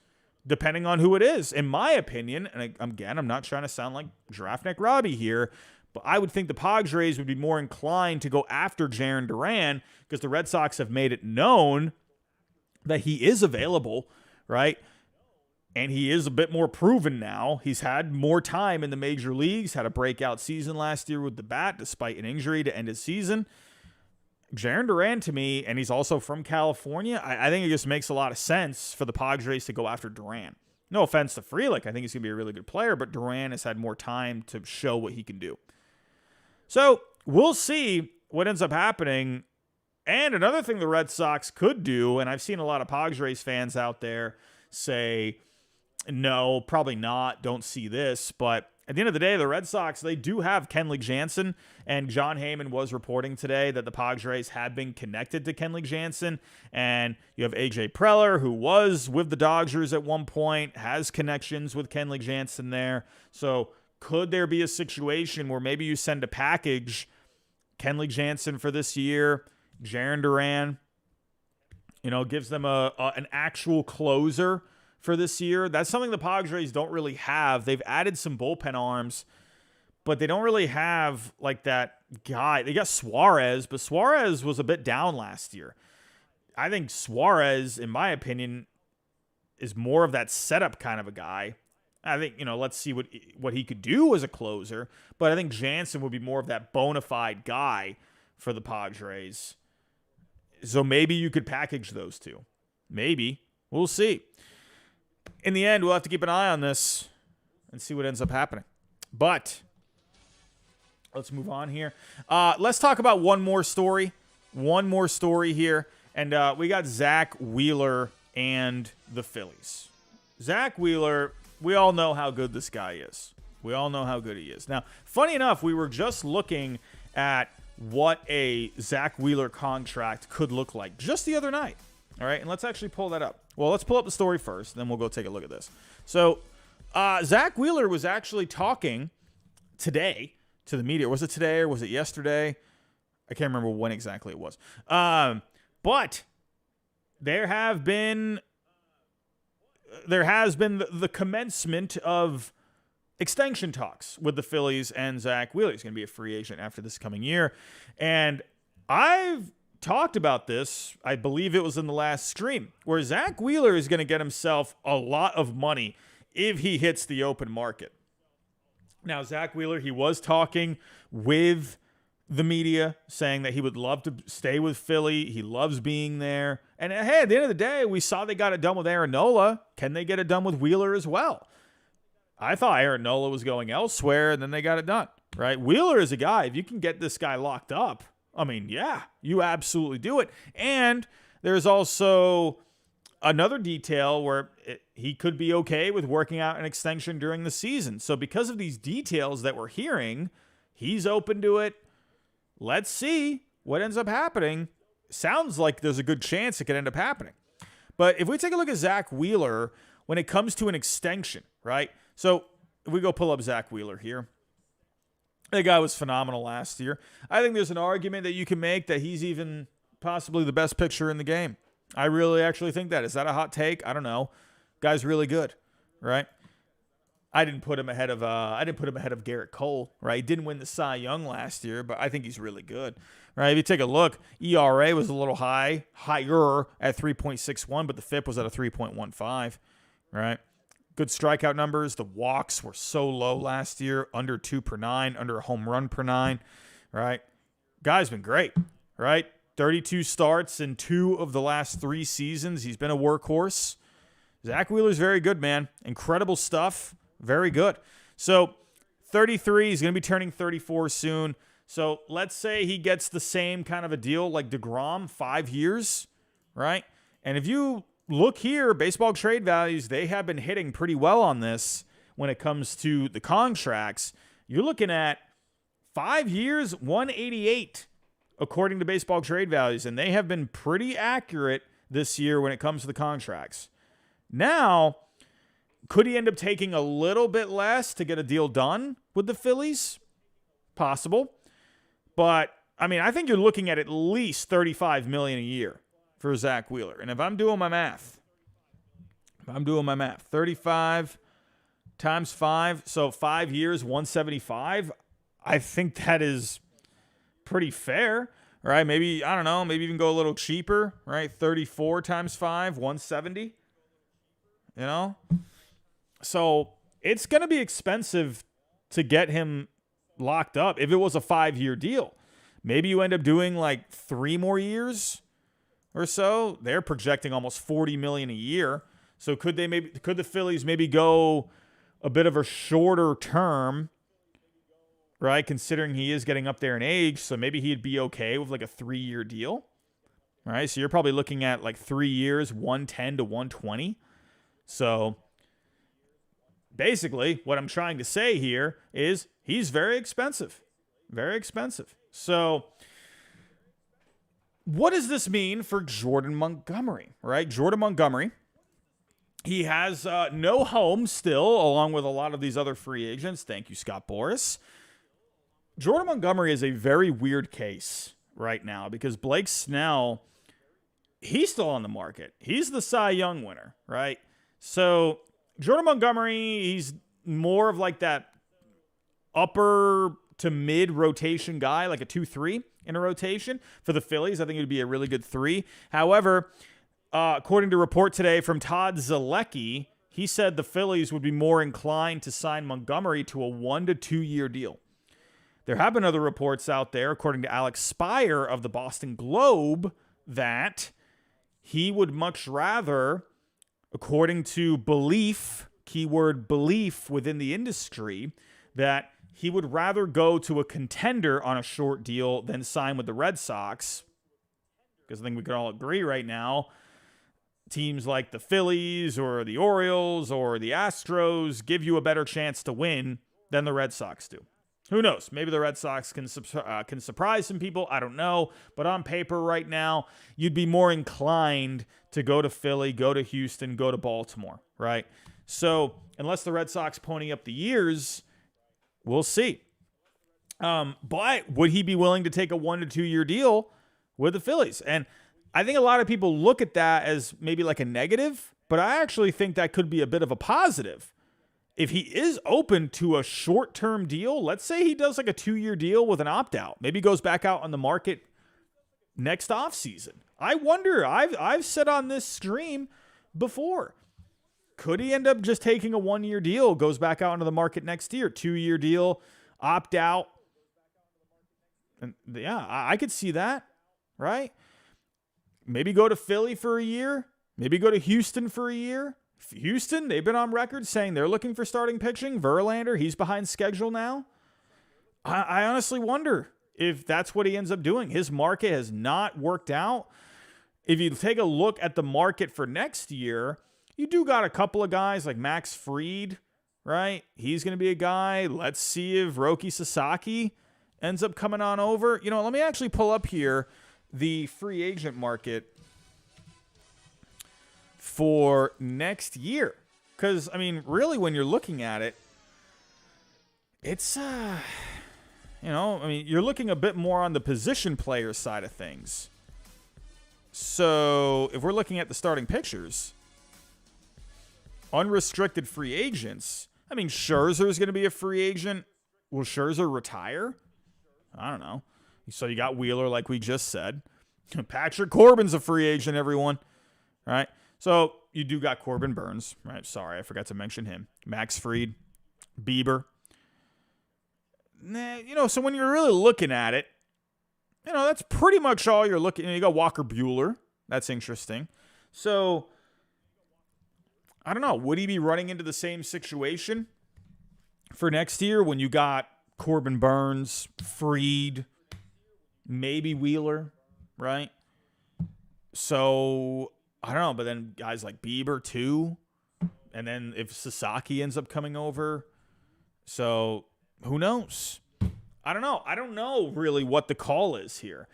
[SPEAKER 1] depending on who it is. In my opinion, and again, I'm not trying to sound like Draftneck Robbie here, but I would think the Padres would be more inclined to go after Jarren Duran because the Red Sox have made it known that he is available, right? And he is a bit more proven now. He's had more time in the major leagues, had a breakout season last year with the bat, despite an injury to end his season. Jarren Duran, to me, and he's also from California, I think it just makes a lot of sense for the Padres to go after Duran. No offense to Frelick. I think he's going to be a really good player, but Duran has had more time to show what he can do. So we'll see what ends up happening. And another thing the Red Sox could do, and I've seen a lot of Padres fans out there say, no, probably not, don't see this, but at the end of the day, the Red Sox, they do have Kenley Jansen, and John Heyman was reporting today that the Padres have been connected to Kenley Jansen, and you have AJ Preller, who was with the Dodgers at one point, has connections with Kenley Jansen there. So could there be a situation where maybe you send a package, Kenley Jansen for this year, Jarren Duran, gives them an actual closer for this year? That's something the Padres don't really have. They've added some bullpen arms, but they don't really have like that guy. They got Suarez, but Suarez was a bit down last year. I think Suarez, in my opinion, is more of that setup kind of a guy. I think, let's see what he could do as a closer, but I think Jansen would be more of that bona fide guy for the Padres. So maybe you could package those two. Maybe. We'll see. In the end, we'll have to keep an eye on this and see what ends up happening. But let's move on here. Let's talk about one more story. One more story here. And we got Zack Wheeler and the Phillies. Zack Wheeler, we all know how good this guy is. We all know how good he is. Now, funny enough, we were just looking at what a Zack Wheeler contract could look like just the other night. All right, and let's actually pull that up. Well, let's pull up the story first, then we'll go take a look at this. So, Zack Wheeler was actually talking today to the media. Was it today or was it yesterday? I can't remember when exactly it was. But there has been the commencement of extension talks with the Phillies and Zack Wheeler. He's going to be a free agent after this coming year. And I've talked about this, I believe it was in the last stream, where Zack Wheeler is going to get himself a lot of money if he hits the open market. Now, Zack Wheeler, he was talking with the media, saying that he would love to stay with Philly. He loves being there. And hey, at the end of the day, we saw they got it done with Aaron Nola. Can they get it done with Wheeler as well? I thought Aaron Nola was going elsewhere, and then they got it done, right? Wheeler is a guy, if you can get this guy locked up, I mean, yeah, you absolutely do it. And there's also another detail where he could be okay with working out an extension during the season. So because of these details that we're hearing, he's open to it. Let's see what ends up happening. Sounds like there's a good chance it could end up happening. But if we take a look at Zack Wheeler, when it comes to an extension, right? So if we go pull up Zack Wheeler here. The guy was phenomenal last year. I think there's an argument that you can make that he's even possibly the best pitcher in the game. I really actually think that. Is that a hot take? I don't know. Guy's really good, right? I didn't put him ahead of Garrett Cole, right? He didn't win the Cy Young last year, but I think he's really good, right? If you take a look, ERA was a little higher at 3.61, but the FIP was at a 3.15, right? Good strikeout numbers. The walks were so low last year, under 2 per 9, under a home run per 9, right? Guy's been great, right? 32 starts in 2 of the last 3 seasons. He's been a workhorse. Zack Wheeler's very good, man. Incredible stuff. Very good. So 33, he's going to be turning 34 soon. So let's say he gets the same kind of a deal like DeGrom, 5 years, right? And if you look here, baseball trade values, they have been hitting pretty well on this when it comes to the contracts. You're looking at 5 years, 188, according to baseball trade values. And they have been pretty accurate this year when it comes to the contracts. Now, could he end up taking a little bit less to get a deal done with the Phillies? Possible. But, I mean, I think you're looking at least $35 million a year for Zack Wheeler. And if I'm doing my math, 35 times 5, so 5 years, 175, I think that is pretty fair, right? Maybe, I don't know, maybe even go a little cheaper, right? 34 times 5, 170. You know, So it's going to be expensive to get him locked up if it was a 5-year deal. Maybe you end up doing like 3 more years or so. They're projecting almost $40 million a year. So could the Phillies maybe go a bit of a shorter term, right? Considering he is getting up there in age, so maybe he'd be okay with like a 3-year deal, right? So you're probably looking at like 3 years, 110 to 120. So basically, what I'm trying to say here is he's very expensive, very expensive. So what does this mean for Jordan Montgomery, right? Jordan Montgomery, he has no home still, along with a lot of these other free agents. Thank you, Scott Boras. Jordan Montgomery is a very weird case right now because Blake Snell, he's still on the market. He's the Cy Young winner, right? So Jordan Montgomery, he's more of like that upper to mid rotation guy, like a 2-3 in a rotation. For the Phillies, I think it would be a really good 3. However, according to a report today from Todd Zalecki, he said the Phillies would be more inclined to sign Montgomery to a 1 to 2 year deal. There have been other reports out there, according to Alex Spire of the Boston Globe, that he would much rather, according to belief, keyword belief within the industry, that he would rather go to a contender on a short deal than sign with the Red Sox. Because I think we can all agree right now, teams like the Phillies or the Orioles or the Astros give you a better chance to win than the Red Sox do. Who knows? Maybe the Red Sox can surprise some people. I don't know. But on paper right now, you'd be more inclined to go to Philly, go to Houston, go to Baltimore, right? So unless the Red Sox pony up the years, we'll see. But would he be willing to take a 1 to 2 year deal with the Phillies? And I think a lot of people look at that as maybe like a negative, but I actually think that could be a bit of a positive. If he is open to a short-term deal, let's say he does like a 2-year deal with an opt-out, maybe goes back out on the market next offseason. I wonder, I've said on this stream before, could he end up just taking a 1-year deal, goes back out into the market next year, 2-year deal, opt-out? And yeah, I could see that, right? Maybe go to Philly for a year. Maybe go to Houston for a year. Houston, they've been on record saying they're looking for starting pitching. Verlander, he's behind schedule now. I honestly wonder if that's what he ends up doing. His market has not worked out. If you take a look at the market for next year, you do got a couple of guys like Max Fried, right? He's going to be a guy. Let's see if Roki Sasaki ends up coming on over. You know, let me actually pull up here the free agent market for next year. Because, I mean, really, when you're looking at it, it's, you're looking a bit more on the position player side of things. So, if we're looking at the starting pitchers, unrestricted free agents, I mean, Scherzer is going to be a free agent. Will Scherzer retire? I don't know. So you got Wheeler, like we just said. Patrick Corbin's a free agent, everyone. All right. So you do got Corbin Burns, right? Sorry, I forgot to mention him. Max Fried, Bieber. So when you're really looking at it, that's pretty much all you're looking at. You got Walker Buehler. That's interesting. So I don't know. Would he be running into the same situation for next year when you got Corbin Burns, Fried, maybe Wheeler, right? So I don't know, but then guys like Bieber too, and then if Sasaki ends up coming over, so who knows? I don't know. I don't know really what the call is here.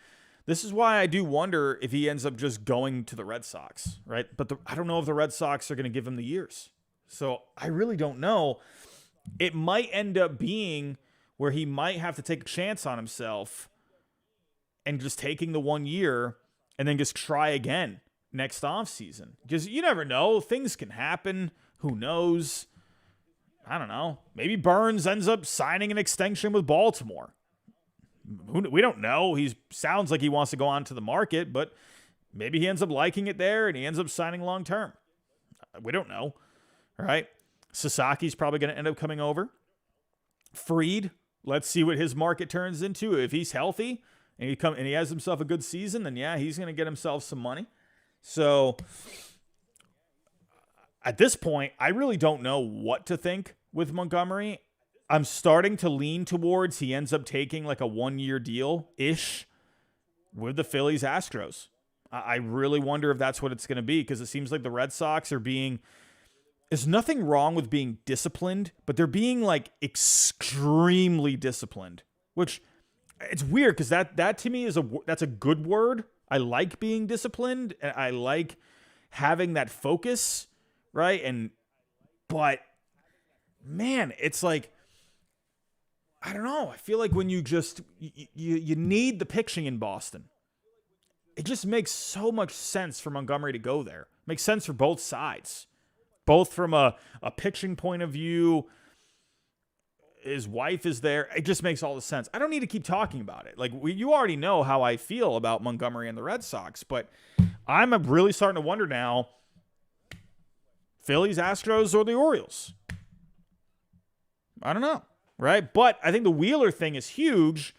[SPEAKER 1] This is why I do wonder if he ends up just going to the Red Sox, right? But I don't know if the Red Sox are going to give him the years. So I really don't know. It might end up being where he might have to take a chance on himself and just taking the 1 year and then just try again next offseason. Because you never know. Things can happen. Who knows? I don't know. Maybe Burns ends up signing an extension with Baltimore. We don't know. He sounds like he wants to go on to the market, but maybe he ends up liking it there and he ends up signing long term. We don't know. All right. Sasaki's probably going to end up coming over. Fried, let's see what his market turns into. If he's healthy and he has himself a good season, then yeah, he's going to get himself some money. So at this point, I really don't know what to think with Montgomery. I'm starting to lean towards he ends up taking like a 1-year deal-ish with the Phillies Astros. I really wonder if that's what it's going to be, because it seems like the Red Sox are being... There's nothing wrong with being disciplined, but they're being like extremely disciplined, which it's weird because that to me that's a good word. I like being disciplined and I like having that focus, right? But man, it's like, I don't know. I feel like when you need the pitching in Boston. It just makes so much sense for Montgomery to go there. Makes sense for both sides. Both from a pitching point of view, his wife is there. It just makes all the sense. I don't need to keep talking about it. Like, you already know how I feel about Montgomery and the Red Sox, but I'm really starting to wonder now, Phillies, Astros, or the Orioles? I don't know, right? But I think the Wheeler thing is huge,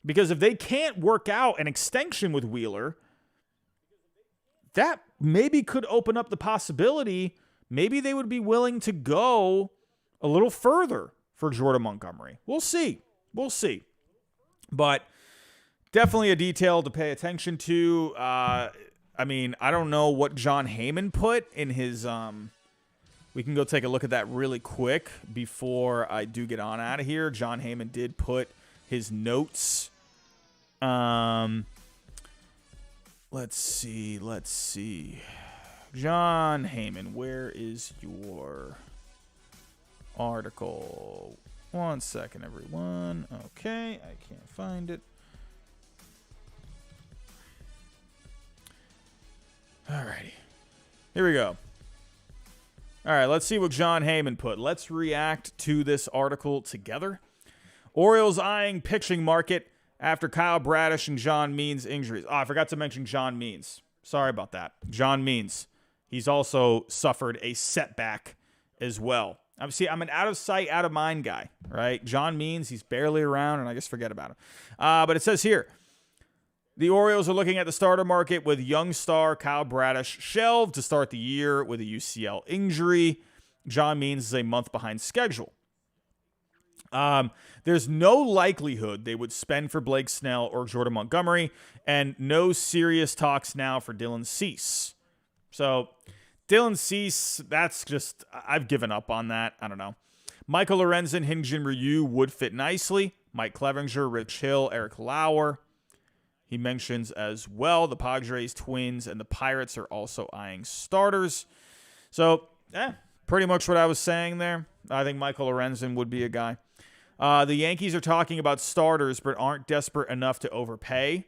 [SPEAKER 1] because if they can't work out an extension with Wheeler, that maybe could open up the possibility maybe they would be willing to go a little further for Jordan Montgomery. We'll see. But definitely a detail to pay attention to. I don't know what John Heyman put in his... we can go take a look at that really quick before I do get on out of here. John Heyman did put his notes. Let's see. John Heyman, where is your article? 1 second, everyone. Okay, I can't find it. Alrighty. Here we go. All right, let's see what John Heyman put. Let's react to this article together. Orioles eyeing pitching market after Kyle Bradish and John Means injuries. Oh, I forgot to mention John Means. Sorry about that. John Means. He's also suffered a setback as well. I'm an out of sight, out of mind guy, right? John Means, he's barely around, and I just forget about him. But it says here, the Orioles are looking at the starter market with young star Kyle Bradish shelved to start the year with a UCL injury. John Means is a month behind schedule. There's no likelihood they would spend for Blake Snell or Jordan Montgomery, and no serious talks now for Dylan Cease. So Dylan Cease, that's just, I've given up on that. I don't know. Michael Lorenzen, Hyun-Jin Ryu would fit nicely. Mike Clevenger, Rich Hill, Eric Lauer. He mentions as well the Padres, Twins, and the Pirates are also eyeing starters. So, pretty much what I was saying there. I think Michael Lorenzen would be a guy. The Yankees are talking about starters, but aren't desperate enough to overpay.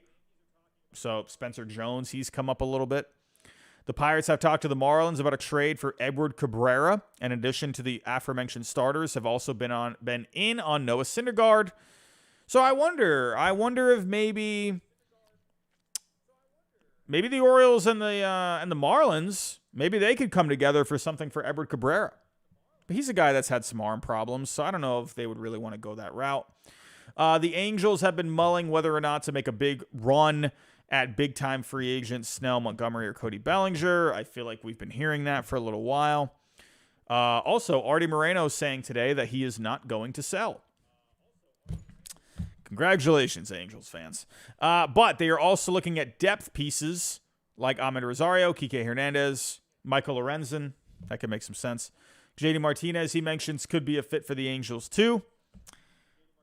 [SPEAKER 1] So, Spencer Jones, he's come up a little bit. The Pirates have talked to the Marlins about a trade for Edward Cabrera. In addition to the aforementioned starters, have also been in on Noah Syndergaard. So I wonder if maybe the Orioles and the Marlins, maybe they could come together for something for Edward Cabrera. But he's a guy that's had some arm problems, so I don't know if they would really want to go that route. The Angels have been mulling whether or not to make a big run at big-time free agents Snell, Montgomery, or Cody Bellinger. I feel like we've been hearing that for a little while. Also, Artie Moreno saying today that he is not going to sell. Congratulations, Angels fans. But they are also looking at depth pieces like Ahmed Rosario, Kike Hernandez, Michael Lorenzen. That could make some sense. JD Martinez, he mentions, could be a fit for the Angels too.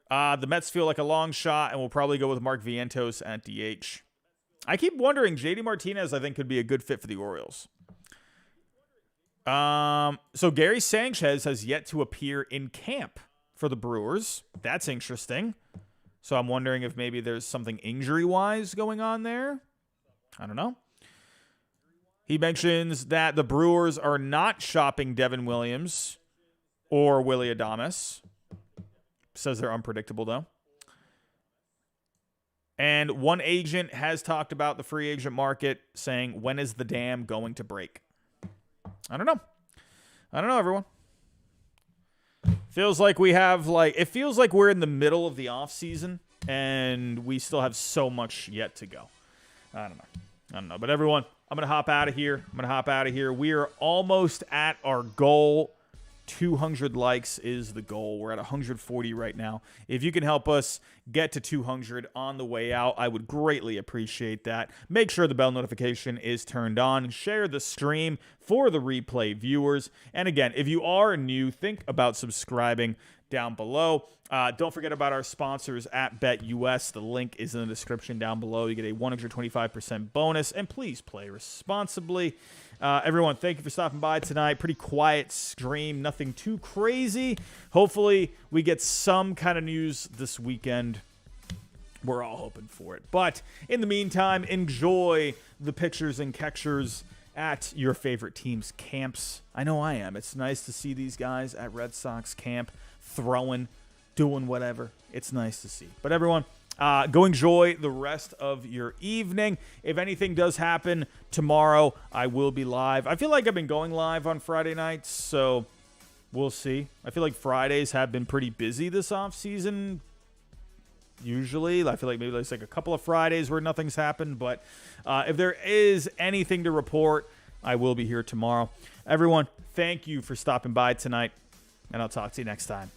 [SPEAKER 1] The Mets feel like a long shot and will probably go with Mark Vientos at DH. I keep wondering, JD Martinez, I think, could be a good fit for the Orioles. So Gary Sanchez has yet to appear in camp for the Brewers. That's interesting. So I'm wondering if maybe there's something injury-wise going on there. I don't know. He mentions that the Brewers are not shopping Devin Williams or Willy Adames. Says they're unpredictable, though. And one agent has talked about the free agent market, saying, when is the dam going to break? I don't know, everyone. Feels like we have it feels like we're in the middle of the off season and we still have so much yet to go. I don't know. But everyone, I'm going to hop out of here. We are almost at our goal. 200 likes is the goal. We're at 140 right now. If you can help us get to 200 on the way out, I would greatly appreciate that. Make sure the bell notification is turned on and share the stream for the replay viewers. And again, if you are new, think about subscribing down below. Don't forget about our sponsors at BetUS. The link is in the description down below. You get a 125% bonus, and please play responsibly. Everyone, thank you for stopping by tonight. Pretty quiet stream, nothing too crazy. Hopefully, we get some kind of news this weekend. We're all hoping for it. But in the meantime, enjoy the pictures and catchers at your favorite team's camps. I know I am. It's nice to see these guys at Red Sox camp throwing, doing whatever. It's nice to see. But everyone, go enjoy the rest of your evening. If anything does happen tomorrow, I will be live. I feel like I've been going live on Friday nights, so we'll see. I feel like Fridays have been pretty busy this offseason. Usually, I feel like maybe there's a couple of Fridays where nothing's happened, but if there is anything to report, I will be here tomorrow. Everyone, thank you for stopping by tonight, and I'll talk to you next time.